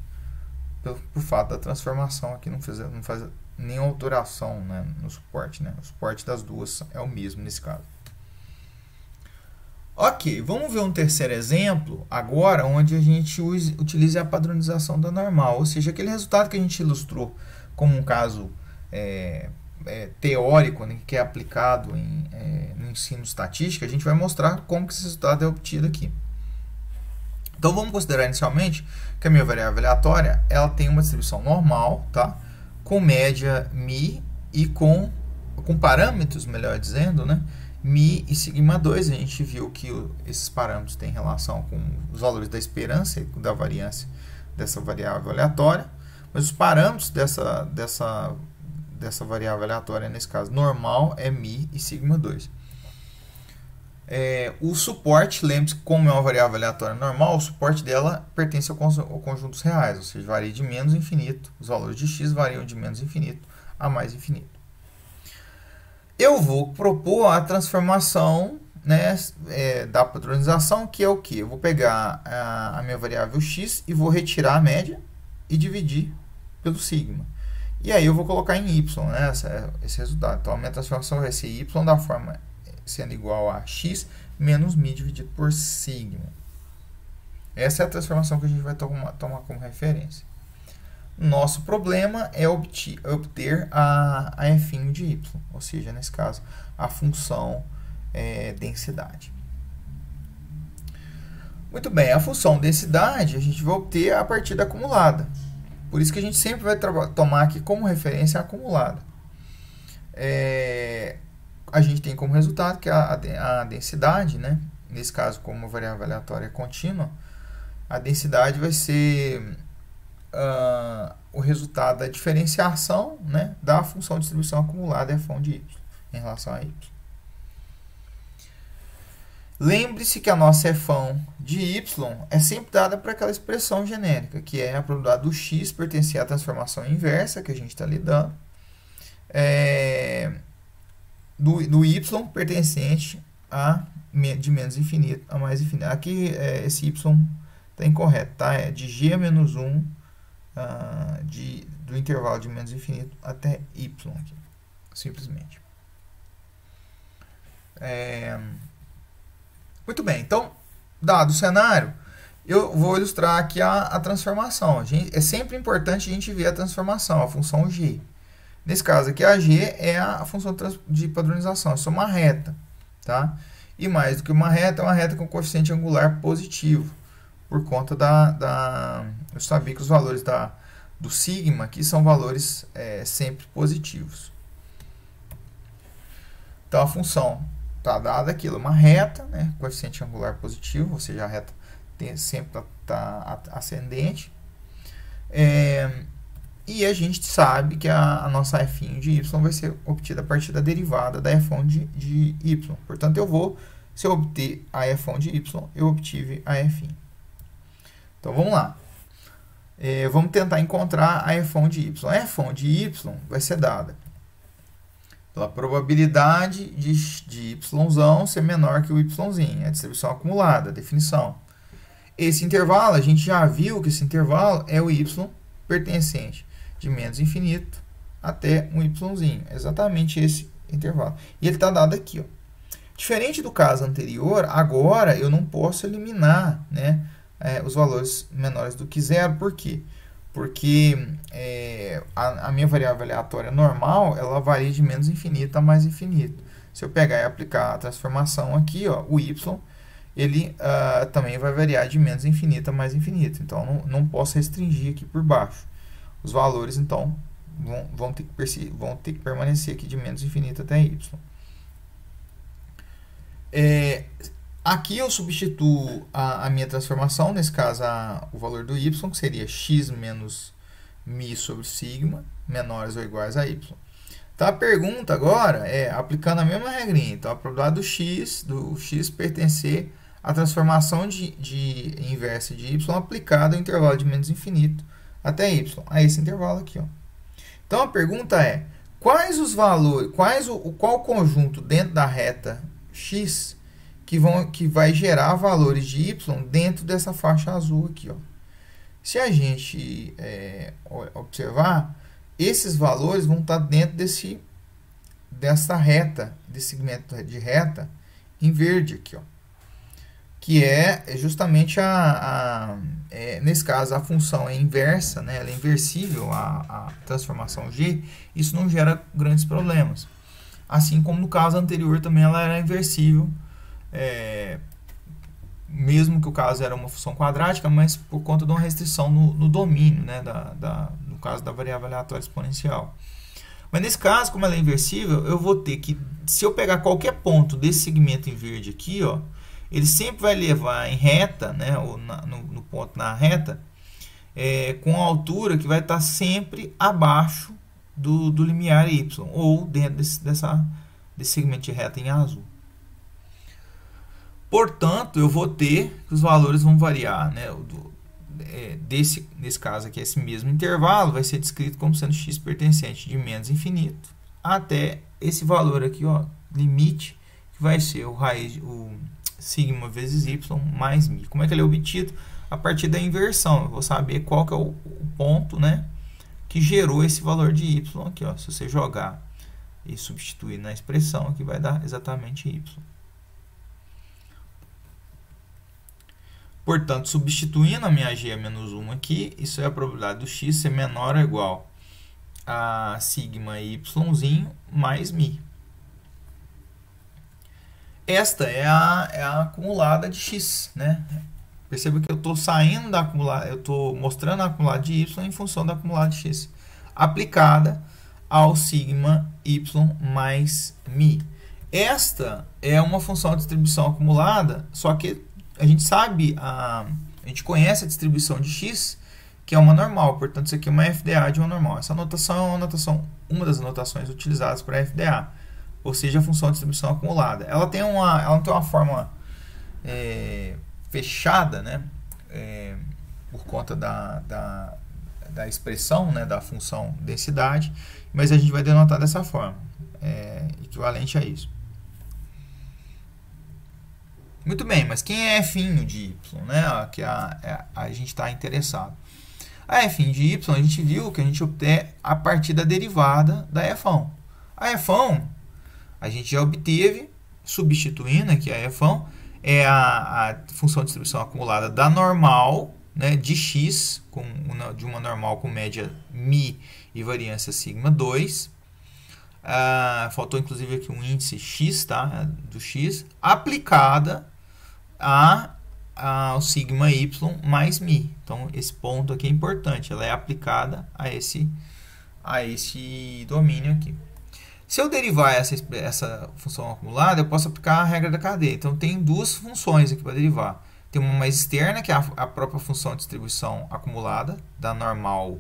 Por fato da transformação aqui não faz nenhuma alteração, né, no suporte, né? O suporte das duas é o mesmo nesse caso. Ok, vamos ver um terceiro exemplo agora, onde a gente utiliza a padronização da normal, ou seja, aquele resultado que a gente ilustrou como um caso teórico, né, que é aplicado no ensino estatístico, a gente vai mostrar como que esse resultado é obtido aqui. Então vamos considerar inicialmente que a minha variável aleatória ela tem uma distribuição normal, tá? Com média μ e com parâmetros, melhor dizendo, né? μ e sigma 2, a gente viu que esses parâmetros têm relação com os valores da esperança e da variância dessa variável aleatória, mas os parâmetros dessa variável aleatória, nesse caso normal, é μ e sigma 2. O suporte, lembre-se que como é uma variável aleatória normal, o suporte dela pertence ao conjunto dos reais, ou seja, varia de menos infinito. Os valores de x variam de menos infinito a mais infinito. Eu vou propor a transformação, né, da padronização, que é o que? Eu vou pegar a minha variável x e vou retirar a média e dividir pelo sigma. E aí eu vou colocar em y, né, esse resultado. Então a minha transformação vai ser y da forma sendo igual a x menos μ dividido por sigma. Essa é a transformação que a gente vai tomar como referência. Nosso problema é obter a f' de y, ou seja, nesse caso, a função densidade. Muito bem, a função densidade a gente vai obter a partir da acumulada. Por isso que a gente sempre vai tomar aqui como referência a acumulada. A gente tem como resultado que a densidade, né, nesse caso, como a variável aleatória é contínua, a densidade vai ser o resultado da diferenciação, né, da função de distribuição acumulada fão de y em relação a y. Lembre-se que a nossa fão de y é sempre dada por aquela expressão genérica, que é a probabilidade do x pertencer à transformação inversa que a gente está lidando, do y pertencente de menos infinito a mais infinito. Aqui esse y está incorreto, tá? É de g a menos 1 do intervalo de menos infinito até y aqui, simplesmente. Muito bem, então, dado o cenário, eu vou ilustrar aqui a transformação. É sempre importante a gente ver a transformação, a função g. Nesse caso aqui, a g é a função de padronização, isso é uma reta, tá? E mais do que uma reta, é uma reta com coeficiente angular positivo, por conta eu sabia que os valores do sigma aqui são valores sempre positivos. Então, a função está dada aquilo, uma reta, né, coeficiente angular positivo, ou seja, a reta sempre está ascendente. E a gente sabe que a nossa f' de y vai ser obtida a partir da derivada da f' de y. Portanto, se eu obter a f' de y, eu obtive a f'. Então, vamos lá. Vamos tentar encontrar a f1 de y. A f1 de y vai ser dada pela probabilidade de y ser menor que o y, a distribuição acumulada, a definição. Esse intervalo, a gente já viu que esse intervalo é o y pertencente de menos infinito até um yzinho. É exatamente esse intervalo. E ele está dado aqui, ó. Diferente do caso anterior, agora eu não posso eliminar, né, os valores menores do que zero. Por quê? Porque a minha variável aleatória normal, ela varia de menos infinito a mais infinito. Se eu pegar e aplicar a transformação aqui, ó, o y, ele também vai variar de menos infinito a mais infinito. Então, não posso restringir aqui por baixo. Os valores, então, vão ter que permanecer aqui de menos infinito até y. Aqui eu substituo a minha transformação, nesse caso o valor do y, que seria x menos μ sobre sigma, menores ou iguais a y. Então a pergunta agora é, aplicando a mesma regrinha, então a probabilidade do x pertencer à transformação de inversa de y aplicada ao intervalo de menos infinito até y, a esse intervalo aqui, ó. Então a pergunta é, qual o conjunto dentro da reta x que vai gerar valores de y dentro dessa faixa azul aqui, ó. Se a gente observar, esses valores vão estar dentro dessa reta, desse segmento de reta em verde aqui, ó, que é justamente nesse caso a função é inversa, né? Ela é inversível a transformação g. Isso não gera grandes problemas. Assim como no caso anterior também ela era inversível, mesmo que o caso era uma função quadrática, mas por conta de uma restrição no domínio, né, no caso da variável aleatória exponencial. Mas nesse caso, como ela é inversível, eu vou ter que, se eu pegar qualquer ponto desse segmento em verde aqui, ó, ele sempre vai levar em reta, né, ou no ponto na reta, com a altura que vai estar sempre abaixo do limiar y, ou dentro desse segmento de reta em azul. Portanto, eu vou ter que os valores vão variar, né? Nesse caso aqui, esse mesmo intervalo vai ser descrito como sendo x pertencente de menos infinito até esse valor aqui, ó, limite, que vai ser o sigma vezes y mais μ. Como é que ele é obtido? A partir da inversão. Eu vou saber qual que é o ponto, né, que gerou esse valor de y aqui, ó. Se você jogar e substituir na expressão, aqui vai dar exatamente y. Portanto, substituindo a minha g a menos 1 aqui, isso é a probabilidade do x ser menor ou igual a sigma yzinho mais μ. Esta é a acumulada de x, né? Perceba que eu estou saindo da acumulada, eu estou mostrando a acumulada de y em função da acumulada de x, aplicada ao sigma y mais μ. Esta é uma função de distribuição acumulada, só que a gente sabe, a gente conhece a distribuição de x, que é uma normal, portanto isso aqui é uma FDA de uma normal. Essa notação é uma das notações utilizadas para FDA, ou seja, a função de distribuição acumulada. Ela não tem uma forma fechada, né, por conta da expressão, né, da função densidade, mas a gente vai denotar dessa forma, equivalente a isso. Muito bem, mas quem é f' de y, né? Que a gente está interessado. A f' de y, a gente viu que a gente obtém a partir da derivada da f'. A f' a gente já obteve, substituindo aqui a f', é a função de distribuição acumulada da normal, né, de x, de uma normal com média μ e variância sigma 2. Faltou inclusive aqui um índice x, tá? Do x, aplicada ao sigma y mais μ. Então, esse ponto aqui é importante, ela é aplicada a esse domínio aqui. Se eu derivar essa função acumulada, eu posso aplicar a regra da cadeia. Então, tem duas funções aqui para derivar. Tem uma mais externa, que é a própria função de distribuição acumulada, da normal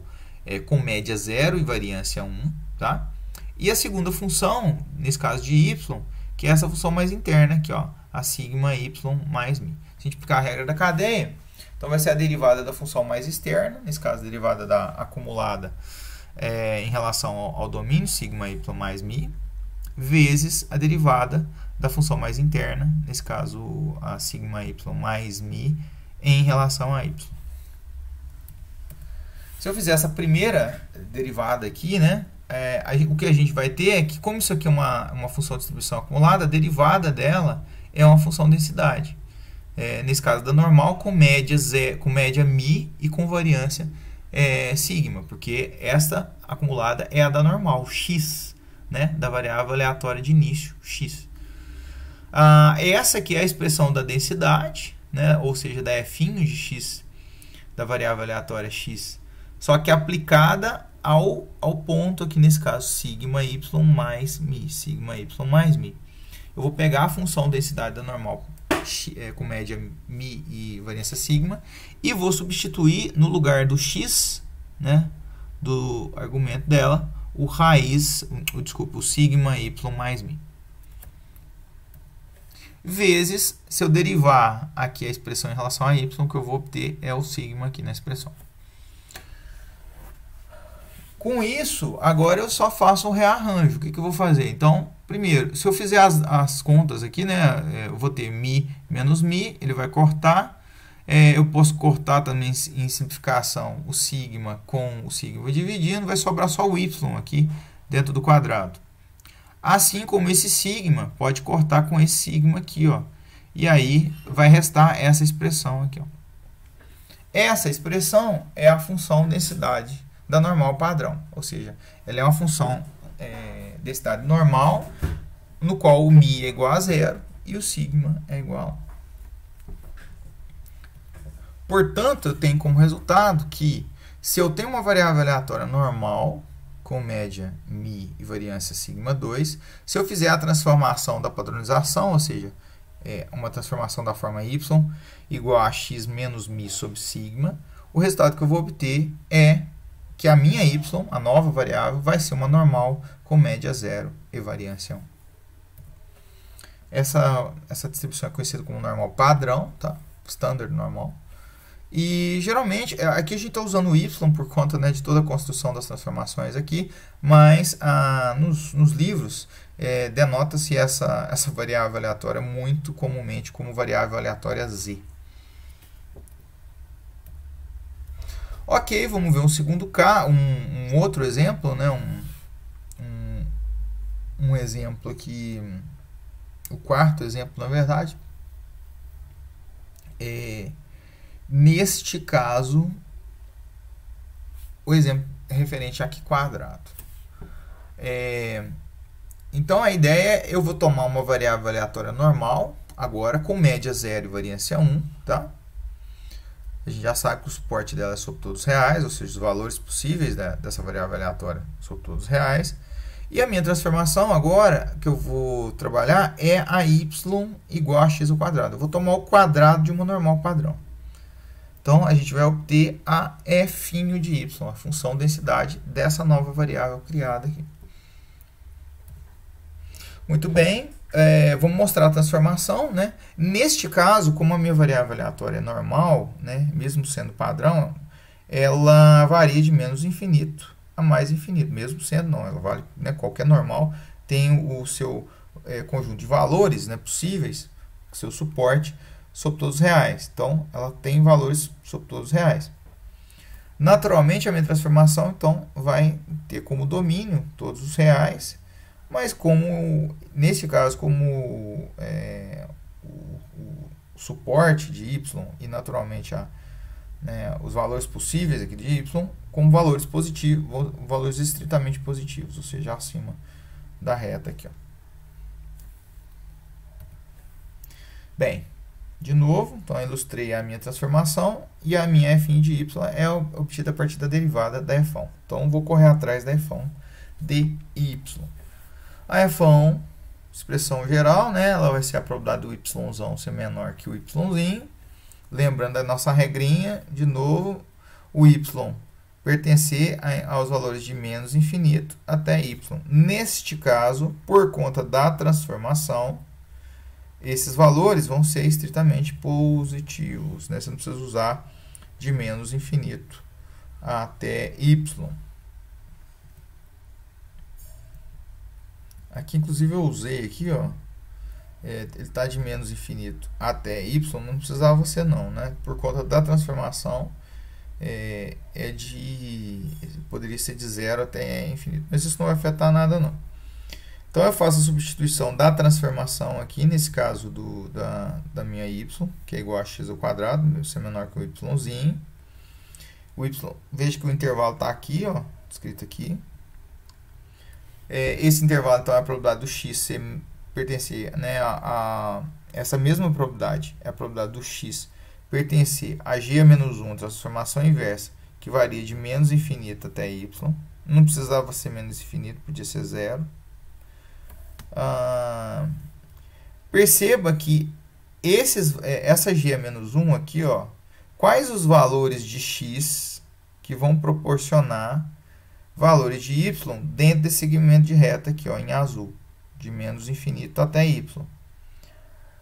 com média 0 e variância 1, tá? E a segunda função, nesse caso de y, que é essa função mais interna aqui, ó, a sigma y mais μ. Se a gente aplicar a regra da cadeia, Então vai ser a derivada da função mais externa, nesse caso a derivada da acumulada em relação ao domínio, sigma y mais mi, vezes a derivada da função mais interna, nesse caso a sigma y mais mi, em relação a y. Se eu fizer essa primeira derivada aqui, né, o que a gente vai ter é que, como isso aqui é uma função de distribuição acumulada, a derivada dela é uma função densidade. Nesse caso da normal, com média mi e com variância sigma, porque essa acumulada é a da normal, x, né, da variável aleatória de início, x. Essa aqui é a expressão da densidade, né, ou seja, da f de x, da variável aleatória x, só que aplicada ao ponto aqui, nesse caso, sigma y mais mi, sigma y mais mi. Eu vou pegar a função densidade da normal com média mi e variância sigma e vou substituir no lugar do x, né, do argumento dela, o sigma y mais mi. Vezes, se eu derivar aqui a expressão em relação a y, o que eu vou obter é o sigma aqui na expressão. Com isso, agora eu só faço um rearranjo. O que eu vou fazer? Então, primeiro, se eu fizer as contas aqui, né, eu vou ter mi menos mi, ele vai cortar. Eu posso cortar também em simplificação o sigma com o sigma dividindo, vai sobrar só o y aqui dentro do quadrado. Assim como esse sigma pode cortar com esse sigma aqui, ó. E aí vai restar essa expressão aqui, ó. Essa expressão é a função densidade da normal padrão, ou seja, ela é uma função densidade normal, no qual o mi é igual a zero e o sigma é igual. Portanto, eu tenho como resultado que, se eu tenho uma variável aleatória normal, com média mi e variância sigma 2, se eu fizer a transformação da padronização, ou seja, uma transformação da forma y igual a x menos mi sobre sigma, o resultado que eu vou obter é que a minha y, a nova variável, vai ser uma normal com média 0 e variância 1. Essa distribuição é conhecida como normal padrão, tá? Standard normal. E geralmente, aqui a gente está usando o y por conta, né, de toda a construção das transformações aqui, mas nos livros denota-se essa variável aleatória muito comumente como variável aleatória z. Ok, vamos ver um segundo caso, um outro exemplo, né? Um exemplo aqui, o quarto exemplo, na verdade. Neste caso, o exemplo é referente a aqui quadrado. Então, a ideia é eu vou tomar uma variável aleatória normal, agora com média 0 e variância 1, tá? A gente já sabe que o suporte dela é sobre todos reais, ou seja, os valores possíveis dessa variável aleatória sobre todos reais. E a minha transformação agora, que eu vou trabalhar, é a y igual a x ao quadrado. Eu vou tomar o quadrado de uma normal padrão. Então, a gente vai obter a f de y, a função densidade dessa nova variável criada aqui. Muito bem. Vamos mostrar a transformação, né? Neste caso, como a minha variável aleatória é normal, né, mesmo sendo padrão, ela varia de menos infinito a mais infinito, mesmo sendo não, ela vale, né, qualquer normal tem o seu conjunto de valores, né, possíveis, seu suporte sobre todos os reais. Então, ela tem valores sobre todos os reais. Naturalmente, a minha transformação, então, vai ter como domínio todos os reais, mas como, nesse caso, como o suporte de y e, naturalmente, os valores possíveis aqui de y, como valores positivos, valores estritamente positivos, ou seja, acima da reta aqui, ó. Bem, de novo, então eu ilustrei a minha transformação e a minha f de y é obtida a partir da derivada da f1. Então, vou correr atrás da f1 de y. A f1, expressão geral, né, ela vai ser a probabilidade do y ser menor que o y'. Lembrando da nossa regrinha, de novo, o y pertencer aos valores de menos infinito até y. Neste caso, por conta da transformação, esses valores vão ser estritamente positivos, né? Você não precisa usar de menos infinito até y. Aqui, inclusive, eu usei aqui, ó, ele está de menos infinito até y, não precisava ser não, né? Por conta da transformação, poderia ser de 0 até infinito, mas isso não vai afetar nada não. Então eu faço a substituição da transformação aqui, nesse caso da minha y, que é igual a x ao quadrado, isso é menor que o yzinho. Veja que o intervalo está aqui, ó, escrito aqui. Esse intervalo, então, é a probabilidade do x pertencer, né, a essa mesma probabilidade, é a probabilidade do x pertencer a g a menos 1, transformação inversa, que varia de menos infinito até y. Não precisava ser menos infinito, podia ser 0. Perceba que essa g a menos 1 aqui, ó, quais os valores de x que vão proporcionar valores de y dentro desse segmento de reta aqui, ó, em azul, de menos infinito até y.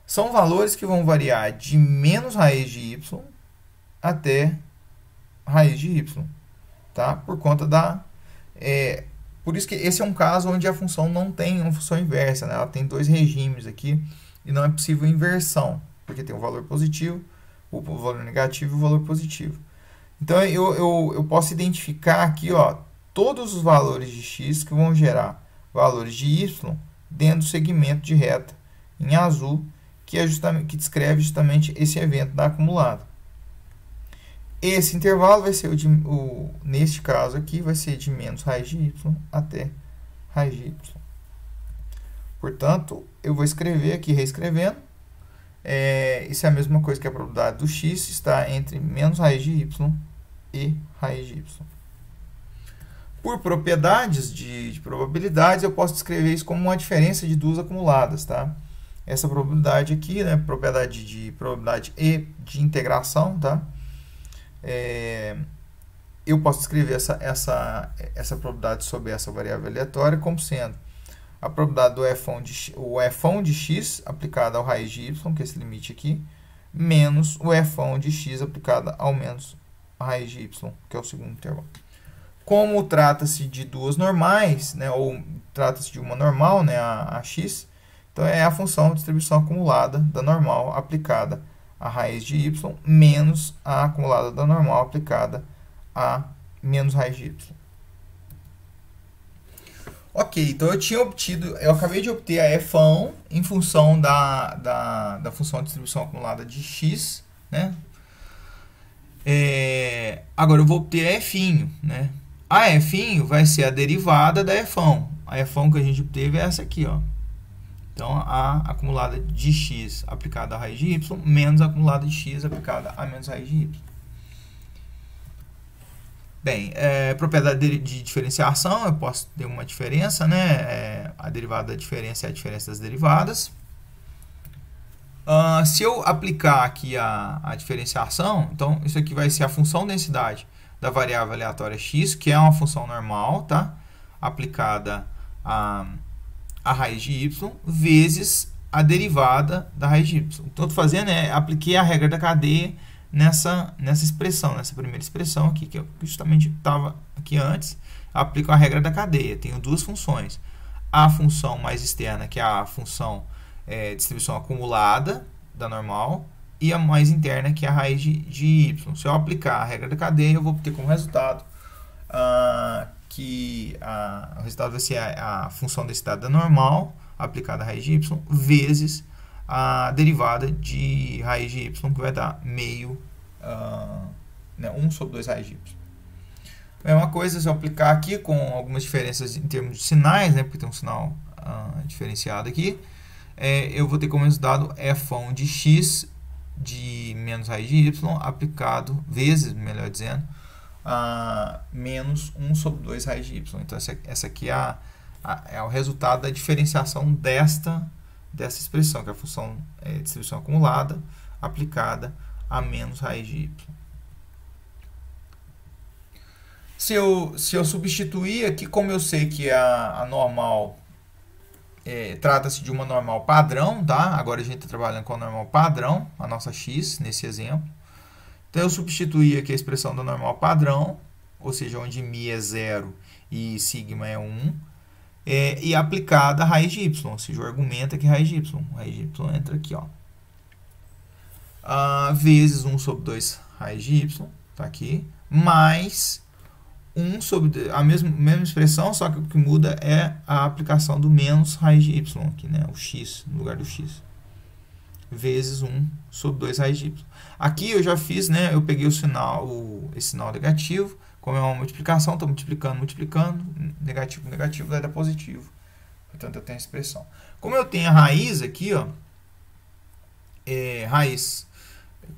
São valores que vão variar de menos raiz de y até raiz de y, tá? Por conta por isso que esse é um caso onde a função não tem uma função inversa, né? Ela tem dois regimes aqui e não é possível inversão, porque tem o valor positivo, o valor negativo e o valor positivo. Então, eu posso identificar aqui, ó, todos os valores de x que vão gerar valores de y dentro do segmento de reta em azul, que descreve justamente esse evento da acumulada. Esse intervalo vai ser neste caso aqui, vai ser de menos raiz de y até raiz de y. Portanto, eu vou escrever aqui, reescrevendo. Isso é a mesma coisa que a probabilidade do x está entre menos raiz de y e raiz de y. Por propriedades de probabilidades, eu posso descrever isso como uma diferença de duas acumuladas, tá? Essa probabilidade aqui, né, propriedade de probabilidade e de integração, tá? Eu posso escrever essa probabilidade sobre essa variável aleatória como sendo a probabilidade do f1 de x aplicada ao raiz de y, que é esse limite aqui, menos o f1 de x aplicada ao menos a raiz de y, que é o segundo intervalo. Como trata-se de duas normais, né, ou trata-se de uma normal, né, a x, então é a função de distribuição acumulada da normal aplicada a raiz de y menos a acumulada da normal aplicada a menos raiz de y. Ok, então eu acabei de obter a f1 em função da função de distribuição acumulada de x, né? Agora eu vou obter a f', né? A f' vai ser a derivada da f1. A f1 que a gente obteve é essa aqui, ó. Então, a acumulada de x aplicada à raiz de y menos a acumulada de x aplicada a menos raiz de y. Bem, propriedade de diferenciação, eu posso ter uma diferença, né? A derivada da diferença é a diferença das derivadas. Se eu aplicar aqui a diferenciação, então isso aqui vai ser a função densidade da variável aleatória x, que é uma função normal, tá? Aplicada a raiz de y, vezes a derivada da raiz de y. Então, estou fazendo apliquei a regra da cadeia nessa expressão, nessa primeira expressão aqui, que justamente estava aqui antes. Aplico a regra da cadeia. Tenho duas funções. A função mais externa, que é a função distribuição acumulada da normal, e a mais interna, que é a raiz de y. Se eu aplicar a regra da cadeia, eu vou obter como resultado o resultado vai ser a função densidade da normal aplicada à raiz de y vezes a derivada de raiz de y, que vai dar meio, 1 sobre 2 raiz de y. Mesma coisa, se eu aplicar aqui com algumas diferenças em termos de sinais, né, porque tem um sinal diferenciado aqui, eu vou ter como resultado f1 de x de menos raiz de y aplicado, vezes, melhor dizendo, menos 1 sobre 2 raiz de y. Então, essa aqui é o resultado da diferenciação dessa expressão, que é a função de distribuição acumulada aplicada a menos raiz de y. Se eu substituir aqui, como eu sei que a normal trata-se de uma normal padrão, tá? Agora a gente está trabalhando com a normal padrão, a nossa x, nesse exemplo. Então, eu substituí aqui a expressão da normal padrão, ou seja, onde μ é 0 e sigma é 1, e aplicada a raiz de y, ou seja, o argumento é que raiz de y entra aqui, ó, vezes 1 sobre 2 raiz de y, tá aqui, mais 1 sobre a mesma expressão, só que o que muda é a aplicação do menos raiz de y aqui, né? O x no lugar do x. Vezes 1 sobre 2 raiz de y. Aqui eu já fiz, né? Eu peguei esse sinal negativo, como é uma multiplicação, estou multiplicando, negativo com negativo vai dar positivo. Portanto, eu tenho a expressão. Como eu tenho a raiz aqui, ó, raiz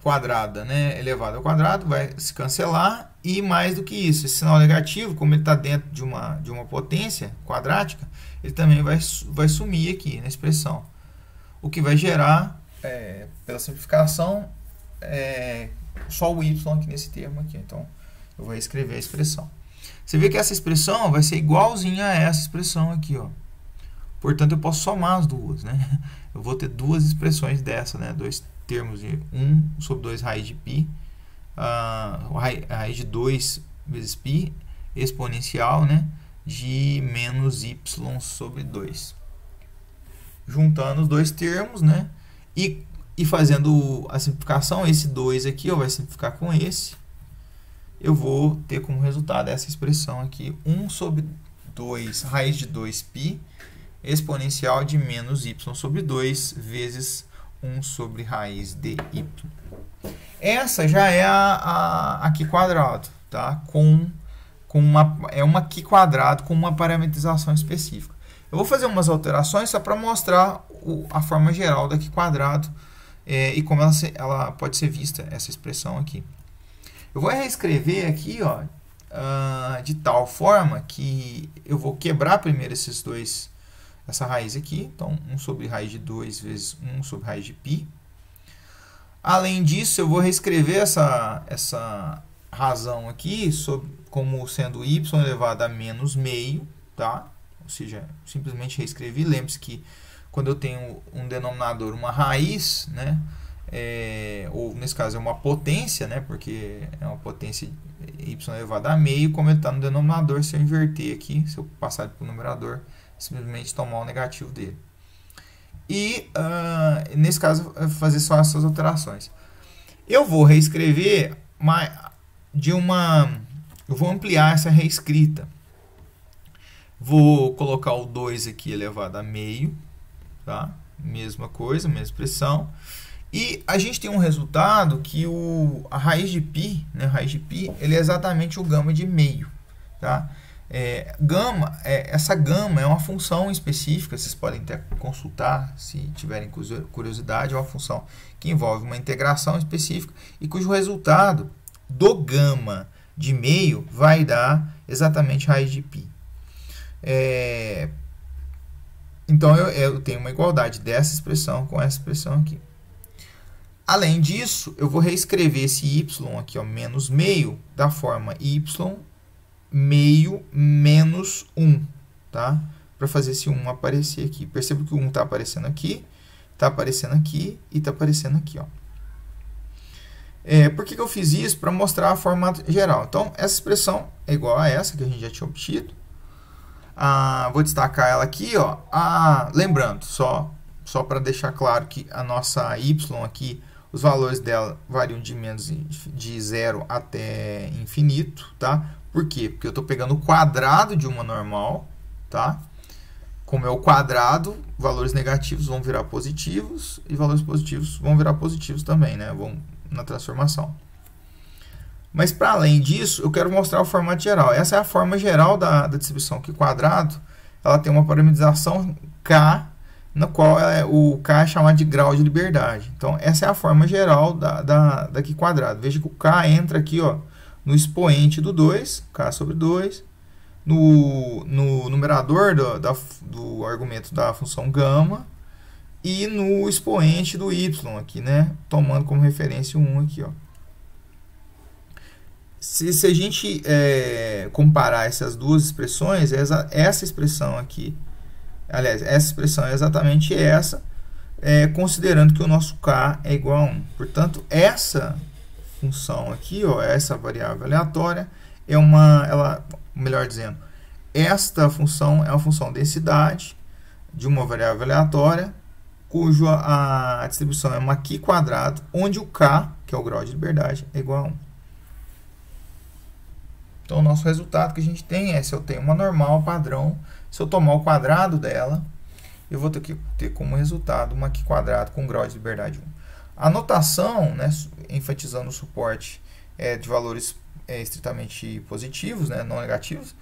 quadrada, né, elevada ao quadrado, vai se cancelar, e mais do que isso, esse sinal negativo, como ele está dentro de uma potência quadrática, ele também vai sumir aqui na expressão, o que vai gerar, pela simplificação, só o y aqui nesse termo aqui. Então, eu vou escrever a expressão. Você vê que essa expressão vai ser igualzinha a essa expressão aqui, ó. Portanto, eu posso somar as duas, né? Eu vou ter duas expressões dessa, né? Dois termos de 1 sobre 2 raiz de π, raiz de 2 vezes π, exponencial, né? De menos y sobre 2. Juntando os dois termos, né? E fazendo a simplificação, esse 2 aqui, ó, vai simplificar com esse. Eu vou ter como resultado essa expressão aqui, 1 sobre 2 raiz de 2π, exponencial de menos y sobre 2 vezes 1 sobre raiz de y. Essa já é a Q quadrado, tá? É uma Q quadrado com uma parametrização específica. Eu vou fazer umas alterações só para mostrar a forma geral da Q quadrado e como ela pode ser vista, essa expressão aqui. Eu vou reescrever aqui, ó, de tal forma que eu vou quebrar primeiro essa raiz aqui. Então, 1 sobre raiz de 2 vezes 1 sobre raiz de π. Além disso, eu vou reescrever essa razão aqui como sendo y elevado a menos meio, tá? Ou seja, simplesmente reescrevi. Lembre-se que quando eu tenho um denominador, uma raiz, né? Ou nesse caso é uma potência, né? Porque é uma potência y elevado a meio, como ele está no denominador, se eu inverter aqui, se eu passar para o numerador, simplesmente tomar o negativo dele. E, nesse caso, fazer só essas alterações. Eu vou reescrever eu vou ampliar essa reescrita. Vou colocar o 2 aqui elevado a meio, tá? Mesma coisa, mesma expressão. E a gente tem um resultado que a raiz de π, né, raiz de π, ele é exatamente o gama de meio, tá? Essa gama é uma função específica, vocês podem até consultar se tiverem curiosidade. É uma função que envolve uma integração específica e cujo resultado do gama de meio vai dar exatamente raiz de π. Então, eu tenho uma igualdade dessa expressão com essa expressão aqui. Além disso, eu vou reescrever esse y aqui, ó, menos meio, da forma y meio menos 1, tá? Para fazer esse 1 aparecer aqui. Perceba que o 1 está aparecendo aqui e está aparecendo aqui, ó. Por que eu fiz isso? Para mostrar a forma geral. Então, essa expressão é igual a essa que a gente já tinha obtido. Vou destacar ela aqui, ó. Lembrando, só para deixar claro que a nossa y aqui, os valores dela variam de 0 até infinito, tá? Por quê? Porque eu estou pegando o quadrado de uma normal, tá? Como é o quadrado, valores negativos vão virar positivos e valores positivos vão virar positivos também, né? Vão na transformação. Mas, para além disso, eu quero mostrar o formato geral. Essa é a forma geral da distribuição Q quadrado. Ela tem uma parametrização K, na qual o K é chamado de grau de liberdade. Então, essa é a forma geral da Q quadrado. Veja que o K entra aqui, ó, no expoente do 2, K sobre 2, no numerador do argumento da função gama e no expoente do y aqui, né? Tomando como referência o 1 aqui, ó. Se a gente comparar essas duas expressões, essa expressão aqui Aliás, essa expressão é exatamente essa, considerando que o nosso k é igual a 1. Portanto, essa função aqui, ó, essa variável aleatória, melhor dizendo, esta função é uma função densidade de uma variável aleatória, cujo a distribuição é uma aqui quadrado, onde o k, que é o grau de liberdade, é igual a 1. Então, o nosso resultado que a gente tem é, se eu tenho uma normal padrão, se eu tomar o quadrado dela, eu vou ter como resultado uma aqui quadrado com grau de liberdade 1. A notação, né, enfatizando o suporte de valores estritamente positivos, né, não negativos,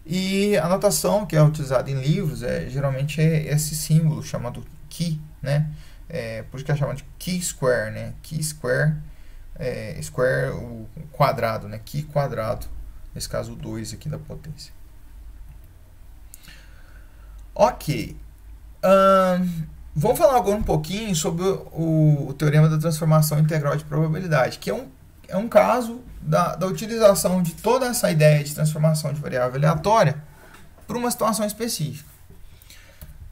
e a notação que é utilizada em livros geralmente é esse símbolo chamado chi, né, por isso que é chamado de chi-square, né, chi-square, square o quadrado, né, chi quadrado, nesse caso o 2 aqui da potência. Ok. Vamos falar agora um pouquinho sobre o teorema da transformação integral de probabilidade, que é um caso da utilização de toda essa ideia de transformação de variável aleatória para uma situação específica.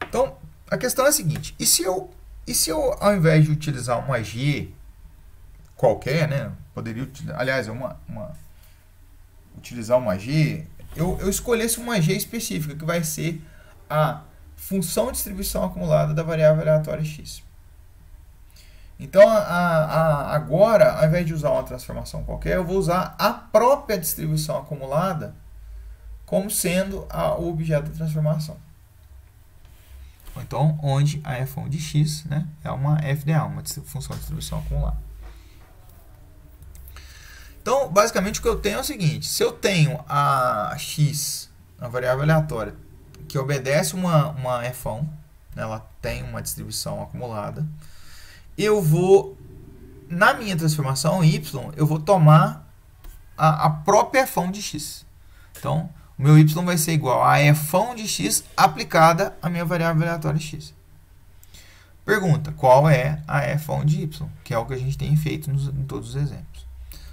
Então, a questão é a seguinte, e se eu ao invés de utilizar uma G qualquer, né, poderia utilizar, aliás, utilizar uma G, eu escolhesse uma G específica, que vai ser a função de distribuição acumulada da variável aleatória x. Então, agora, ao invés de usar uma transformação qualquer, eu vou usar a própria distribuição acumulada como sendo o objeto da transformação. Então, onde a f1 de x, né, é uma FDA, uma função de distribuição acumulada. Então, basicamente, o que eu tenho é o seguinte. Se eu tenho a x, a variável aleatória, que obedece uma f1, né, ela tem uma distribuição acumulada, eu vou, na minha transformação y, eu vou tomar a própria f1 de x. Então, o meu y vai ser igual a f1 de x aplicada à minha variável aleatória x. Pergunta, qual é a f1 de y? Que é o que a gente tem feito em todos os exemplos.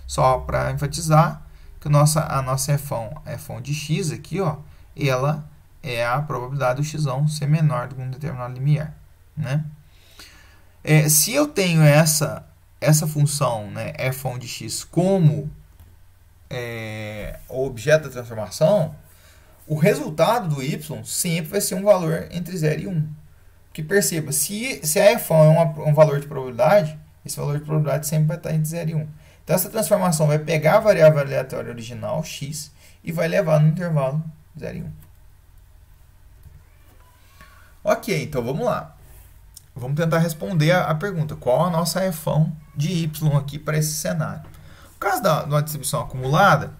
Só para enfatizar que a nossa f1 de x aqui, ó, ela é a probabilidade do x ser menor do que um determinado limiar, né? Se eu tenho essa função, né, f1 de x como o objeto da transformação, o resultado do y sempre vai ser um valor entre 0 e 1. Porque perceba, se a f1 é um valor de probabilidade, esse valor de probabilidade sempre vai estar entre 0 e 1. Então, essa transformação vai pegar a variável aleatória original, x, e vai levar no intervalo 0 e 1. Ok, então vamos lá. Vamos tentar responder a pergunta. Qual a nossa f1 de y aqui para esse cenário? No caso da distribuição acumulada,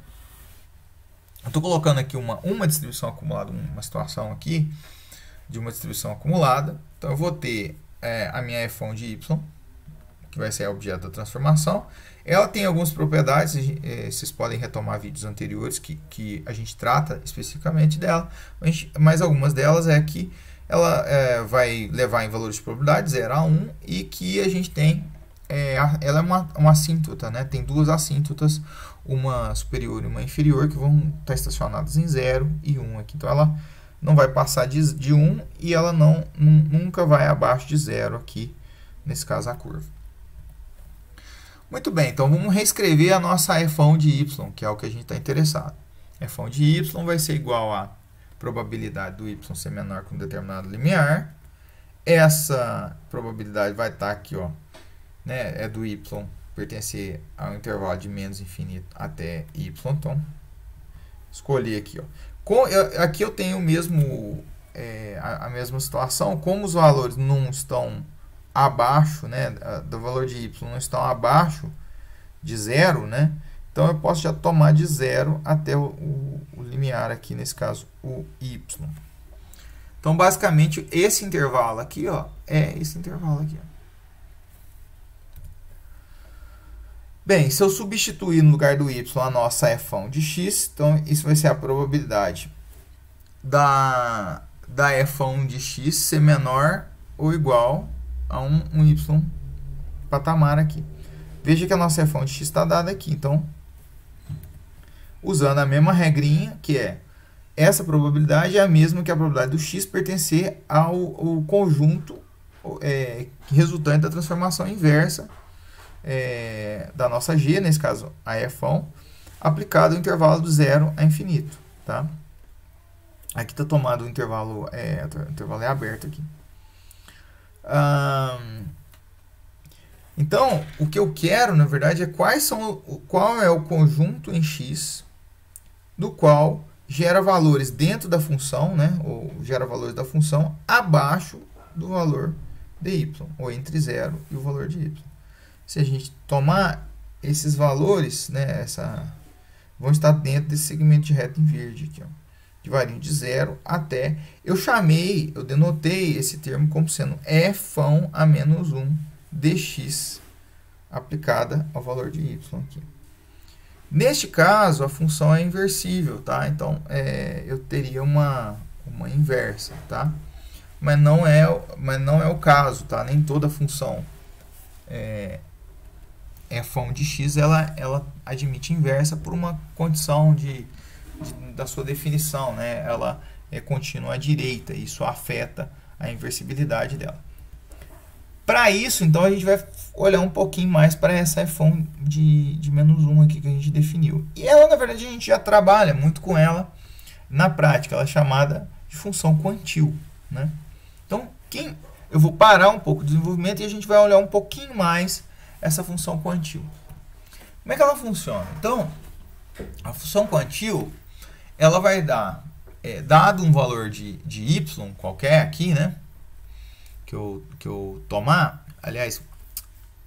eu estou colocando aqui uma distribuição acumulada, uma situação aqui de uma distribuição acumulada. Então, eu vou ter a minha f1 de y, que vai ser objeto da transformação. Ela tem algumas propriedades, vocês podem retomar vídeos anteriores que a gente trata especificamente dela, mas algumas delas é que ela vai levar em valores de probabilidade 0 a 1 e que a gente tem, ela é uma assíntota, né? Tem duas assíntotas, uma superior e uma inferior, que vão estar estacionadas em 0 e 1 aqui. Então, ela não vai passar de 1 e ela nunca vai abaixo de 0 aqui, nesse caso a curva. Muito bem, então vamos reescrever a nossa f1 de y, que é o que a gente está interessado. f1 de y vai ser igual a probabilidade do y ser menor que um determinado limiar. Essa probabilidade vai estar aqui, ó, né, é do y pertencer ao intervalo de menos infinito até y. Então, escolhi aqui, ó. Aqui eu tenho a mesma situação, como os valores não estão abaixo, né, do valor de y não estão abaixo de 0, né, então eu posso já tomar de 0 até o limiar aqui, nesse caso, o y. Então, basicamente, esse intervalo aqui, ó, é esse intervalo aqui, ó. Bem, se eu substituir no lugar do y a nossa f1 de x, então isso vai ser a probabilidade da f1 de x ser menor ou igual a um y patamar aqui. Veja que a nossa f1 de x está dada aqui. Então, usando a mesma regrinha, que é essa probabilidade é a mesma que a probabilidade do x pertencer ao conjunto resultante da transformação inversa da nossa g, nesse caso a f, aplicado ao intervalo do 0 a infinito. Tá? Aqui está tomado o intervalo é aberto aqui. Então, o que eu quero, na verdade, é qual é o conjunto em x do qual gera valores dentro da função, né, ou gera valores da função abaixo do valor de y, ou entre 0 e o valor de y. Se a gente tomar esses valores, né, vão estar dentro desse segmento de reta em verde aqui, ó, que variam de 0 até... Eu denotei esse termo como sendo f a menos 1 dx aplicada ao valor de y aqui. Neste caso, a função é inversível, tá? Então, eu teria uma inversa, tá? Mas não é o caso, tá? Nem toda função f de x, ela admite inversa por uma condição da sua definição, né? Ela é contínua à direita, isso afeta a inversibilidade dela. Para isso, então, a gente vai olhar um pouquinho mais para essa f de menos 1 aqui que a gente definiu. E ela, na verdade, a gente já trabalha muito com ela na prática. Ela é chamada de função quantil, né? Então, eu vou parar um pouco o desenvolvimento e a gente vai olhar um pouquinho mais essa função quantil. Como é que ela funciona? Então, a função quantil, ela vai dar, dado um valor de y qualquer aqui, né? Que eu tomar, aliás,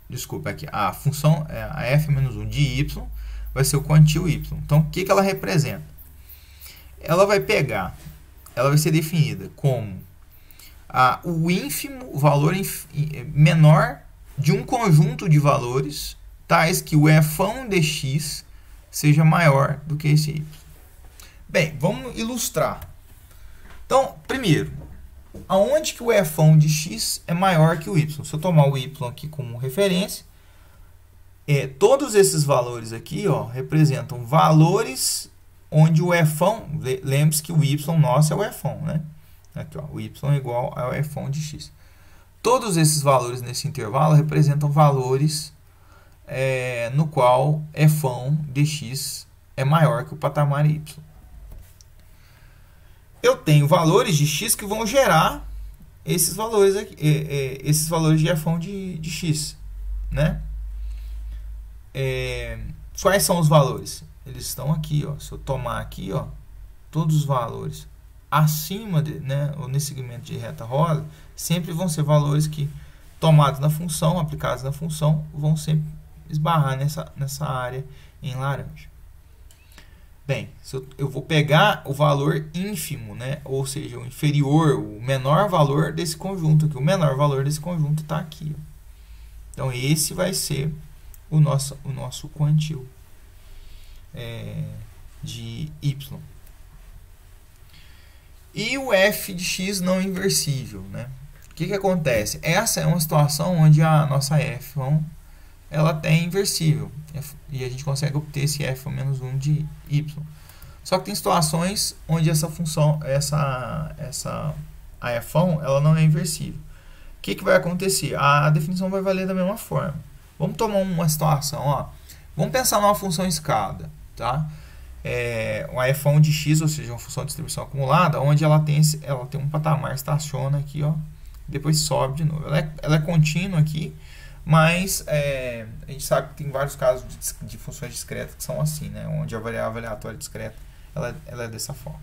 desculpa aqui, a função, a f menos 1 de y, vai ser o quantil y. Então, o que ela representa? Ela vai ser definida como o ínfimo valor menor de um conjunto de valores, tais que o f de x seja maior do que esse y. Bem, vamos ilustrar. Então, primeiro, aonde que o f de x é maior que o y? Se eu tomar o y aqui como referência, todos esses valores aqui, ó, representam valores onde o f, lembre-se que o y nosso é o f, né? Aqui, ó, o y é igual ao f de x. Todos esses valores nesse intervalo representam valores no qual f de x é maior que o patamar y. Eu tenho valores de x que vão gerar esses valores aqui, esses valores de f de x, né? Quais são os valores? Eles estão aqui, ó. Se eu tomar aqui, ó, todos os valores acima né, ou nesse segmento de reta rosa, sempre vão ser valores que, tomados na função, aplicados na função, vão sempre esbarrar nessa área em laranja. Bem, eu vou pegar o valor ínfimo, né? Ou seja, o inferior, o menor valor desse conjunto aqui. O menor valor desse conjunto está aqui. Ó. Então, esse vai ser o nosso quantil de y. E o f de x não inversível, né? O que acontece? Essa é uma situação onde a nossa f ela é inversível. E a gente consegue obter esse f menos 1 de y. Só que tem situações onde essa função, a f ela não é inversível. O que vai acontecer? A definição vai valer da mesma forma. Vamos tomar uma situação, ó. Vamos pensar numa função escada, tá? Uma f de x, ou seja, uma função de distribuição acumulada, onde ela tem um patamar, estaciona aqui, ó, depois sobe de novo. Ela é contínua aqui, mas a gente sabe que tem vários casos de funções discretas que são assim, né? Onde a variável aleatória discreta ela é dessa forma.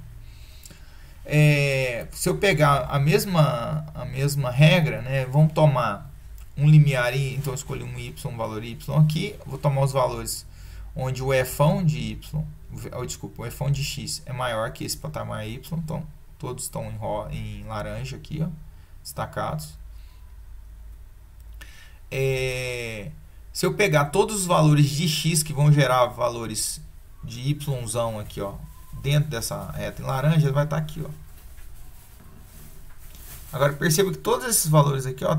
Se eu pegar a mesma regra, né? Vamos tomar um limiar, então eu escolhi um valor y aqui, vou tomar os valores onde o f de y, o f de x é maior que esse patamar y, então todos estão em laranja aqui, ó, destacados. Se eu pegar todos os valores de x que vão gerar valores de y aqui, ó, dentro dessa reta em laranja, ele vai estar aqui, ó. Agora perceba que todos esses valores aqui, ó,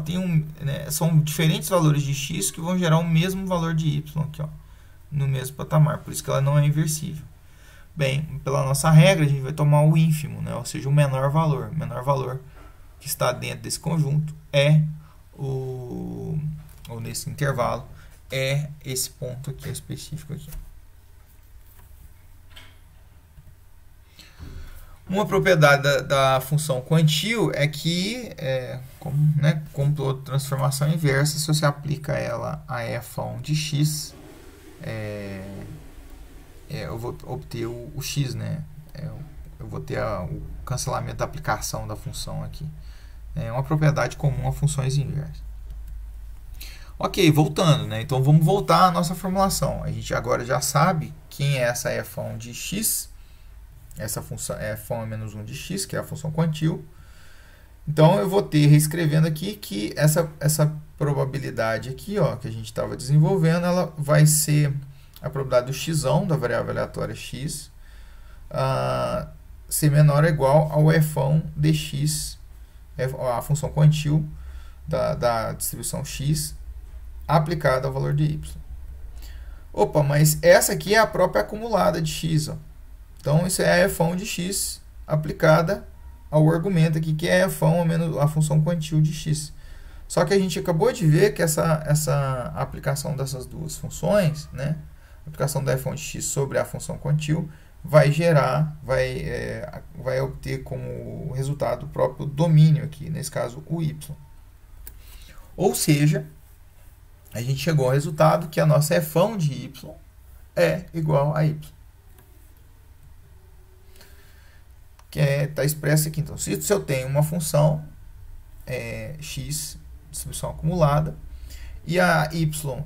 são diferentes valores de x que vão gerar o mesmo valor de y aqui, ó, no mesmo patamar. Por isso que ela não é inversível. Bem, pela nossa regra, a gente vai tomar o ínfimo, né? Ou seja, o menor valor. O menor valor que está dentro desse conjunto é ou nesse intervalo, é esse ponto aqui específico aqui. Uma propriedade da função quantio é que, como toda transformação inversa, se você aplica ela a f(1) de x, eu vou obter o x, né? Eu vou ter o cancelamento da aplicação da função aqui. É uma propriedade comum a funções inversas. Ok, voltando, né? Então vamos voltar à nossa formulação. A gente agora já sabe quem é essa f(1) de x, essa função é f(1) menos 1 de x, que é a função quantio. Então eu vou ter, reescrevendo aqui, que essa probabilidade aqui, ó, que a gente estava desenvolvendo, ela vai ser a probabilidade do x, da variável aleatória x, ser menor ou igual ao f(1) de x, a função quantio da distribuição x, aplicada ao valor de y. Opa, mas essa aqui é a própria acumulada de x, ó. Então, isso é a f(1) de x aplicada ao argumento aqui, que é f(1) menos a função quantio de x. Só que a gente acabou de ver que essa aplicação dessas duas funções, né, a aplicação da f(1) de x sobre a função quantio, vai obter como resultado o próprio domínio aqui, nesse caso o y. Ou seja, a gente chegou ao resultado que a nossa f(1) de y é igual a y. Que está expresso aqui. Então, se eu tenho uma função x, distribuição acumulada, e a y,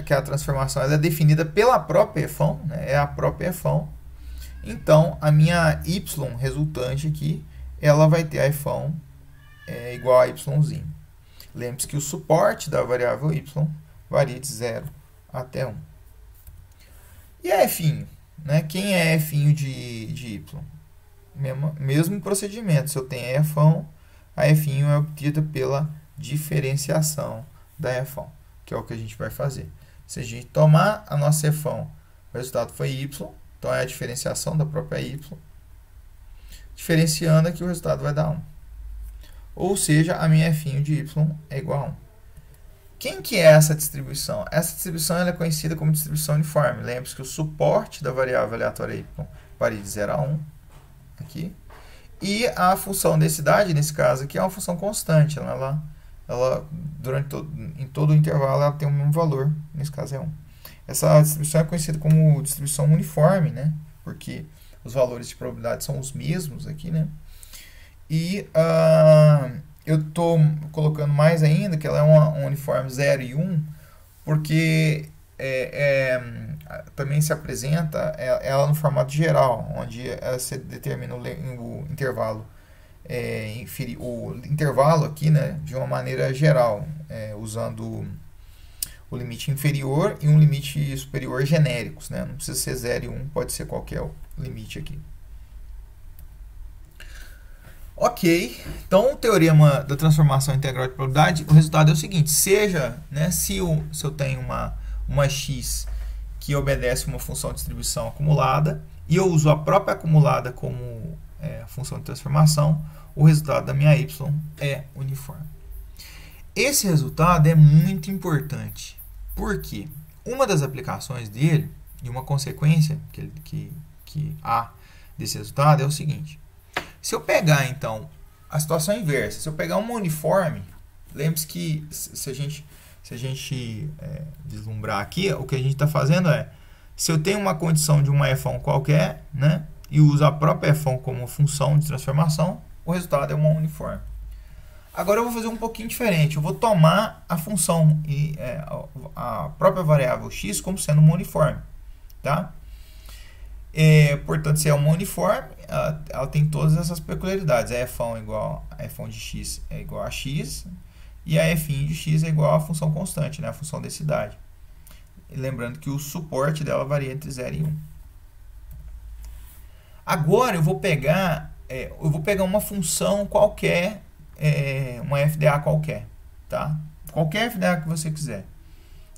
que é a transformação, ela é definida pela própria f(1), né, é a própria f(1), então a minha y resultante aqui, ela vai ter a f(1) igual a y'. Lembre-se que o suporte da variável y varia de 0 até 1. E a f'? Né? Quem é f' de y? Mesmo procedimento. Se eu tenho f(1), a f' é obtida pela diferenciação da f(1), que é o que a gente vai fazer. Se a gente tomar a nossa f(1), o resultado foi y, então é a diferenciação da própria y. Diferenciando aqui, o resultado vai dar 1. Ou seja, a minha f' de y é igual a 1. Quem que é essa distribuição? Essa distribuição ela é conhecida como distribuição uniforme. Lembre-se que o suporte da variável aleatória y varia de 0 a 1. Aqui. E a função densidade, nesse caso aqui, é uma função constante. Ela em todo o intervalo, ela tem o mesmo valor. Nesse caso é 1. Essa distribuição é conhecida como distribuição uniforme, né? Porque os valores de probabilidade são os mesmos aqui, né? E eu estou colocando mais ainda que ela é um uniforme 0 e 1, porque também se apresenta ela no formato geral, onde você determina o intervalo, o intervalo aqui, né, de uma maneira geral, usando o limite inferior e um limite superior genéricos, né? Não precisa ser 0 e 1, pode ser qualquer limite aqui. Ok, então o teorema da transformação integral de probabilidade, o resultado é o seguinte: seja, né, se eu tenho uma x que obedece uma função de distribuição acumulada e eu uso a própria acumulada como função de transformação, o resultado da minha y é uniforme. Esse resultado é muito importante, porque uma das aplicações dele, e uma consequência que há desse resultado é o seguinte: se eu pegar, então, a situação inversa, se eu pegar uma uniforme, lembre-se que se a gente deslumbrar aqui, o que a gente está fazendo se eu tenho uma condição de uma f(1) qualquer, né, e uso a própria f(1) como função de transformação, o resultado é uma uniforme. Agora eu vou fazer um pouquinho diferente. Eu vou tomar a função e a própria variável x como sendo uma uniforme, tá? Portanto, se é uma uniforme, ela tem todas essas peculiaridades. A f(1) igual a f(1) de x é igual a x, e a f' de x é igual à função constante, né, a função densidade. E lembrando que o suporte dela varia entre 0 e 1. Agora eu vou pegar uma função qualquer, uma FDA qualquer, tá? Qualquer FDA que você quiser,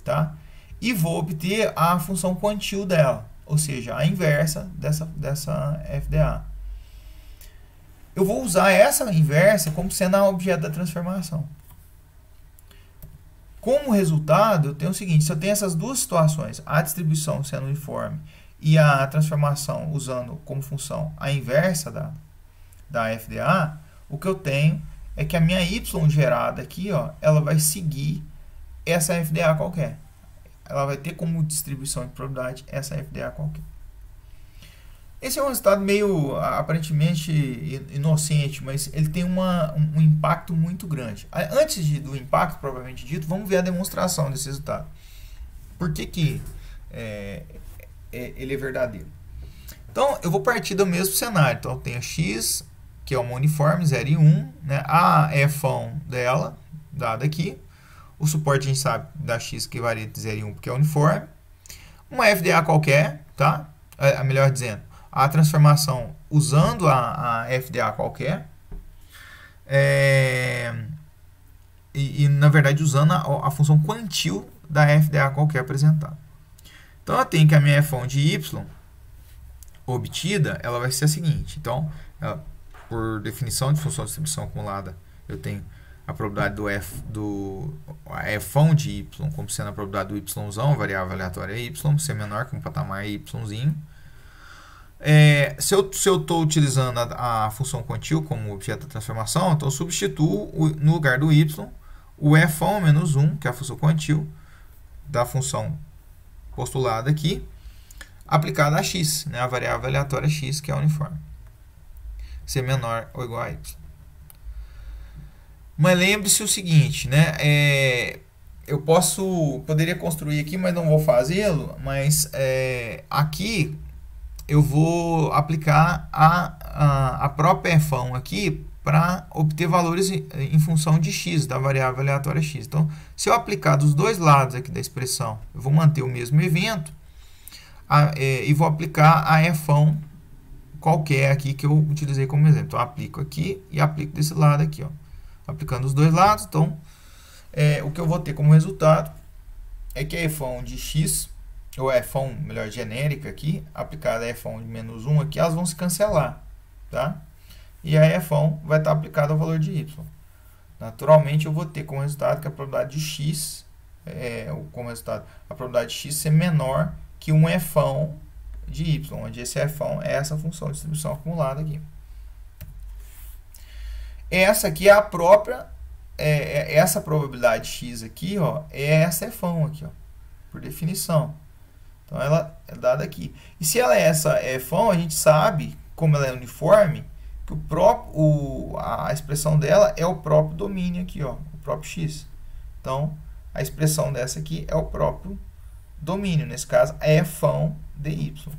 tá? E vou obter a função quantio dela. ou seja, a inversa dessa FDA. Eu vou usar essa inversa como sendo a objeto da transformação. Como resultado, eu tenho o seguinte: se eu tenho essas duas situações, a distribuição sendo uniforme e a transformação usando como função a inversa da FDA, o que eu tenho é que a minha y gerada aqui, ó, ela vai seguir essa FDA qualquer. Ela vai ter como distribuição de probabilidade essa FDA qualquer. Esse é um resultado meio, aparentemente, inocente, mas ele tem um impacto muito grande. Antes do impacto, propriamente dito, vamos ver a demonstração desse resultado. Por que ele é verdadeiro? Então, eu vou partir do mesmo cenário. Então, eu tenho x, que é uma uniforme, 0 e 1, né? A f(1) dela, dada aqui. O suporte a gente sabe da x que varia entre 0 e 1, porque é uniforme. Uma FDA qualquer, tá? Melhor dizendo, a transformação usando a FDA qualquer. Na verdade, usando a função quantil da FDA qualquer apresentada. Então, eu tenho que a minha f(1) de y obtida, ela vai ser a seguinte. Então, por definição de função de distribuição acumulada, eu tenho a probabilidade a f(1) de y como sendo a probabilidade do y, variável aleatória y, ser menor que um patamar y'. Se eu estou utilizando a função quantil como objeto da transformação, então eu substituo no lugar do y o f(1) menos 1, que é a função quantil da função postulada aqui, aplicada a x, né, a variável aleatória x, que é a uniforme, ser menor ou igual a y. Mas lembre-se o seguinte, né, eu poderia construir aqui, mas não vou fazê-lo, mas aqui eu vou aplicar a própria f(1) aqui para obter valores em função de x, da variável aleatória x. Então, se eu aplicar dos dois lados aqui da expressão, eu vou manter o mesmo evento e vou aplicar a f(1) qualquer aqui que eu utilizei como exemplo. Então, eu aplico aqui e aplico desse lado aqui, ó. Aplicando os dois lados, então, o que eu vou ter como resultado é que a f(1) de x, ou a f(1), melhor, genérica aqui, aplicada a f(1) de menos 1 aqui, elas vão se cancelar, tá? E a f(1) vai estar aplicada ao valor de y. Naturalmente, eu vou ter como resultado que a probabilidade de x, como resultado, a probabilidade de x ser menor que um f(1) de y, onde esse f(1) é essa função de distribuição acumulada aqui. Essa aqui é a própria, essa probabilidade x aqui, ó, é essa f(1) aqui, ó, por definição. Então, ela é dada aqui. E se ela é essa f(1), a gente sabe, como ela é uniforme, que a expressão dela é o próprio domínio aqui, ó, o próprio x. Então, a expressão dessa aqui é o próprio domínio, nesse caso, a f(1) de y.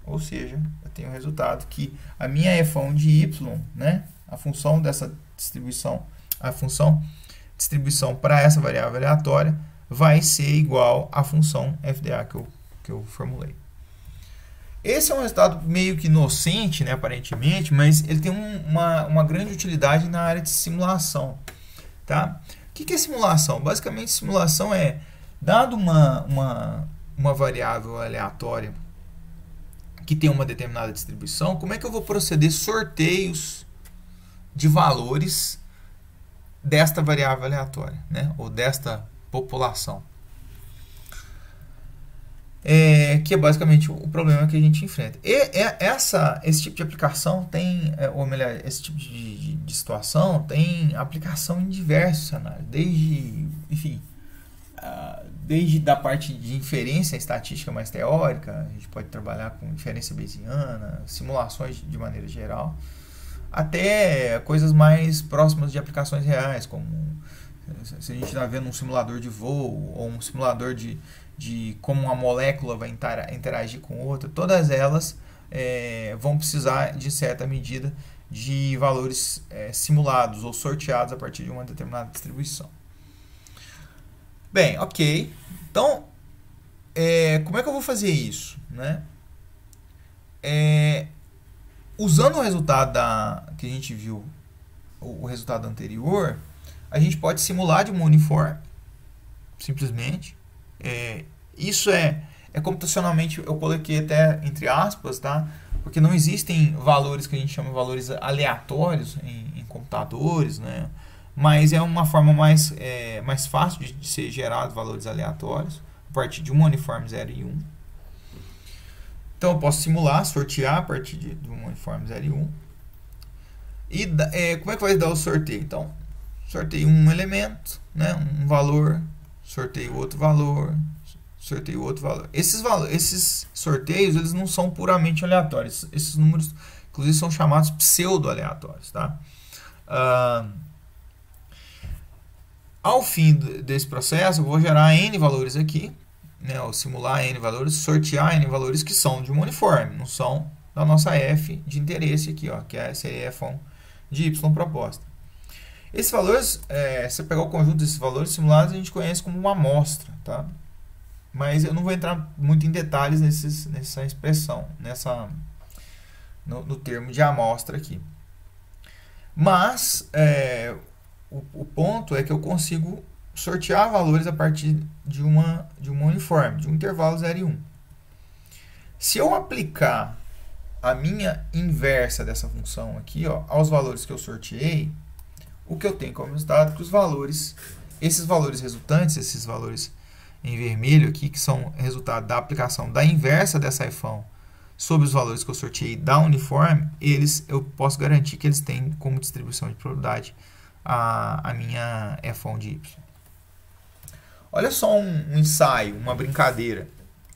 Ou seja, eu tenho o resultado que a minha f(1) de y, né, a função dessa distribuição, a função distribuição para essa variável aleatória vai ser igual à função FDA que eu formulei. Esse é um resultado meio que inocente, né, aparentemente, mas ele tem uma grande utilidade na área de simulação. Tá? O que é simulação? Basicamente, simulação é, dado uma variável aleatória que tem uma determinada distribuição, como é que eu vou proceder sorteios de valores desta variável aleatória, né, ou desta população. Que é basicamente o problema que a gente enfrenta. Esse tipo de aplicação tem, ou melhor, esse tipo de situação tem aplicação em diversos cenários, desde da parte de inferência estatística mais teórica, a gente pode trabalhar com inferência bayesiana, simulações de maneira geral, até coisas mais próximas de aplicações reais, como se a gente está vendo um simulador de voo ou um simulador de como uma molécula vai interagir com outra, todas elas vão precisar, de certa medida, de valores simulados ou sorteados a partir de uma determinada distribuição. Bem, ok. Então, como é que eu vou fazer isso, né? Usando o resultado que a gente viu, o resultado anterior, a gente pode simular de uma uniforme, simplesmente. Isso é computacionalmente, eu coloquei até entre aspas, tá? Porque não existem valores que a gente chama de valores aleatórios em computadores, né? Mas é uma forma mais fácil de ser gerado valores aleatórios a partir de um uniforme 0 e 1. Então eu posso simular, sortear a partir de um uniforme 0 e 1. E como é que vai dar o sorteio? Então, sorteio um elemento, né, um valor, sorteio outro valor, sorteio outro valor. Esses sorteios, eles não são puramente aleatórios. Esses números, inclusive, são chamados pseudo-aleatórios, tá? Ao fim desse processo, eu vou gerar N valores aqui, né, ou simular N valores, sortear N valores que são de uma uniforme, não são da nossa F de interesse aqui, ó, que é essa F1 de Y proposta. Esses valores, se você pegar o conjunto desses valores simulados, a gente conhece como uma amostra, tá? Mas eu não vou entrar muito em detalhes nessa expressão, no termo de amostra aqui. Mas o ponto é que eu consigo sortear valores a partir de um uniforme, de um intervalo 0 e 1. Se eu aplicar a minha inversa dessa função aqui, ó, aos valores que eu sorteei, o que eu tenho como resultado é que esses valores resultantes, esses valores em vermelho aqui, que são resultado da aplicação da inversa dessa F1 sobre os valores que eu sorteei da uniforme, eu posso garantir que eles têm como distribuição de probabilidade a minha F1 de Y. Olha só um ensaio, uma brincadeira,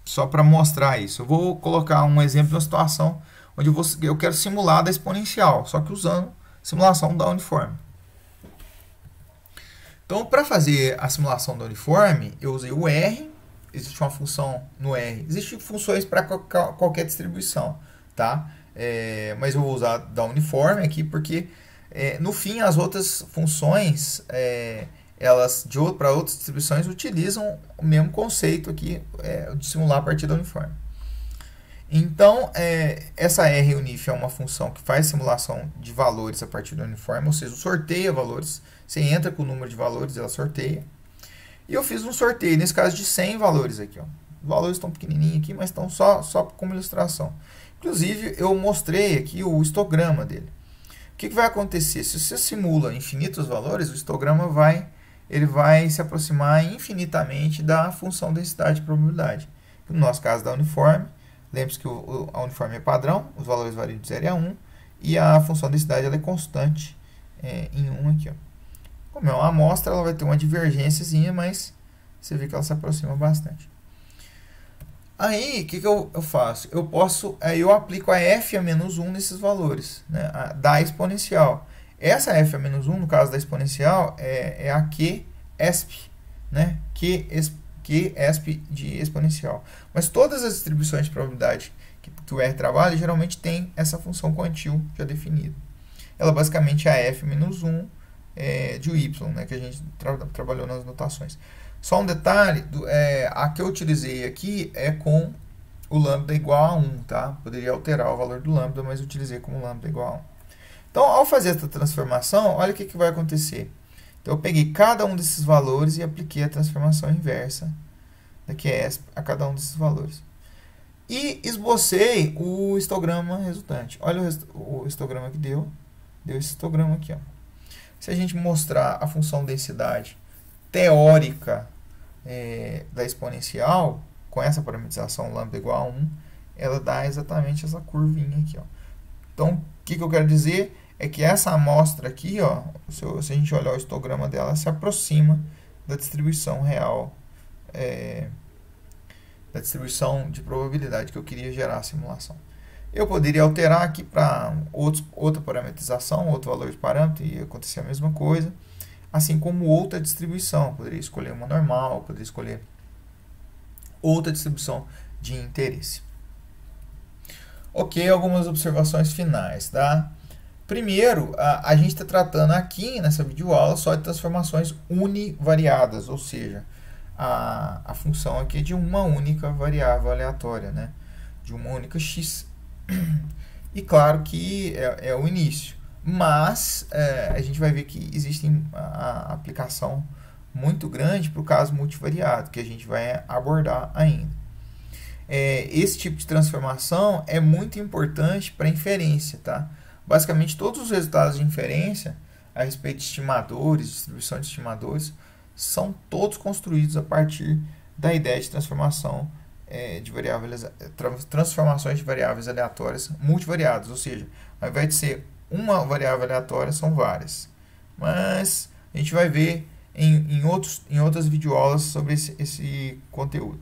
só para mostrar isso. Eu vou colocar um exemplo de uma situação onde eu quero simular da exponencial, só que usando simulação da uniforme. Então, para fazer a simulação da uniforme, eu usei o R, existe uma função no R, existem funções para qualquer distribuição, tá? Mas eu vou usar da uniforme aqui, porque no fim as outras funções, elas para outras distribuições utilizam o mesmo conceito aqui de simular a partir da uniforme. Então, essa RUnif é uma função que faz simulação de valores a partir do uniforme, ou seja, sorteia valores. Você entra com o número de valores, ela sorteia. E eu fiz um sorteio, nesse caso, de 100 valores aqui. Ó. Os valores estão pequenininhos aqui, mas estão só como ilustração. Inclusive, eu mostrei aqui o histograma dele. O que vai acontecer? Se você simula infinitos valores, o histograma vai se aproximar infinitamente da função densidade e probabilidade. No nosso caso, da uniforme, lembre-se que a uniforme é padrão, os valores variam de 0 a 1, e a função densidade ela é constante em 1 aqui. Ó. Como é uma amostra, ela vai ter uma divergênciazinha, mas você vê que ela se aproxima bastante. Aí, o que eu faço? Eu aplico a f a menos 1 nesses valores, né, da exponencial. Essa f a menos 1, no caso da exponencial, é a QESP, né, QESP de exponencial. Mas todas as distribuições de probabilidade que o R trabalha, geralmente tem essa função quantil já definida. Ela basicamente é a f menos 1 de y, né, que a gente trabalhou nas notações. Só um detalhe, a que eu utilizei aqui é com o lambda igual a 1, tá? Poderia alterar o valor do lambda, mas eu utilizei como lambda igual a 1. Então, ao fazer essa transformação, olha o que vai acontecer. Então, eu peguei cada um desses valores e apliquei a transformação inversa da QESP a cada um desses valores. E esbocei o histograma resultante. Olha o histograma que deu esse histograma aqui, ó. Se a gente mostrar a função densidade teórica da exponencial, com essa parametrização lambda igual a 1, ela dá exatamente essa curvinha aqui. Ó. Então, o que eu quero dizer é que essa amostra aqui, ó, se a gente olhar o histograma dela, se aproxima da distribuição real, da distribuição de probabilidade que eu queria gerar a simulação. Eu poderia alterar aqui para outra parametrização, outro valor de parâmetro, e acontecer a mesma coisa. Assim como outra distribuição. Poderia escolher uma normal, poderia escolher outra distribuição de interesse. Ok, algumas observações finais, tá? Primeiro, a gente está tratando aqui, nessa videoaula, só de transformações univariadas, ou seja, a função aqui é de uma única variável aleatória, né? De uma única x. E claro que é o início, mas a gente vai ver que existe a aplicação muito grande para o caso multivariado, que a gente vai abordar ainda. esse tipo de transformação é muito importante para inferência, tá? Basicamente, todos os resultados de inferência a respeito de estimadores, distribuição de estimadores, são todos construídos a partir da ideia de transformação de variáveis, transformações de variáveis aleatórias multivariadas, ou seja, ao invés de ser uma variável aleatória, são várias. Mas a gente vai ver em outras videoaulas sobre esse conteúdo.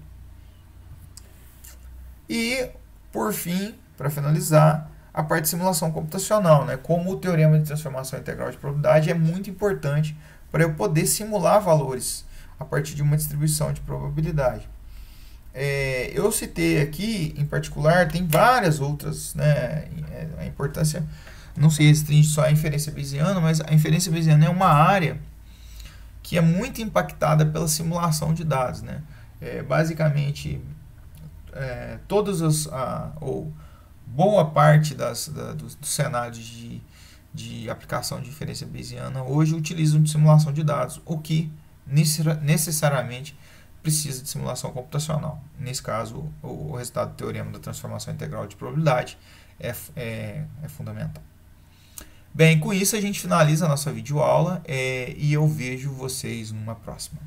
E, por fim, para finalizar, a parte de simulação computacional, né? Como o teorema de transformação integral de probabilidade é muito importante para eu poder simular valores a partir de uma distribuição de probabilidade. Eu citei aqui, em particular, tem várias outras, né? A importância não se restringe só à inferência bayesiana, mas a inferência bayesiana é uma área que é muito impactada pela simulação de dados, né? Basicamente, ou boa parte dos cenários de aplicação de inferência bayesiana hoje utilizam de simulação de dados, o que necessariamente precisa de simulação computacional. Nesse caso, o resultado do teorema da transformação integral de probabilidade é fundamental. Bem, com isso a gente finaliza a nossa videoaula e eu vejo vocês numa próxima.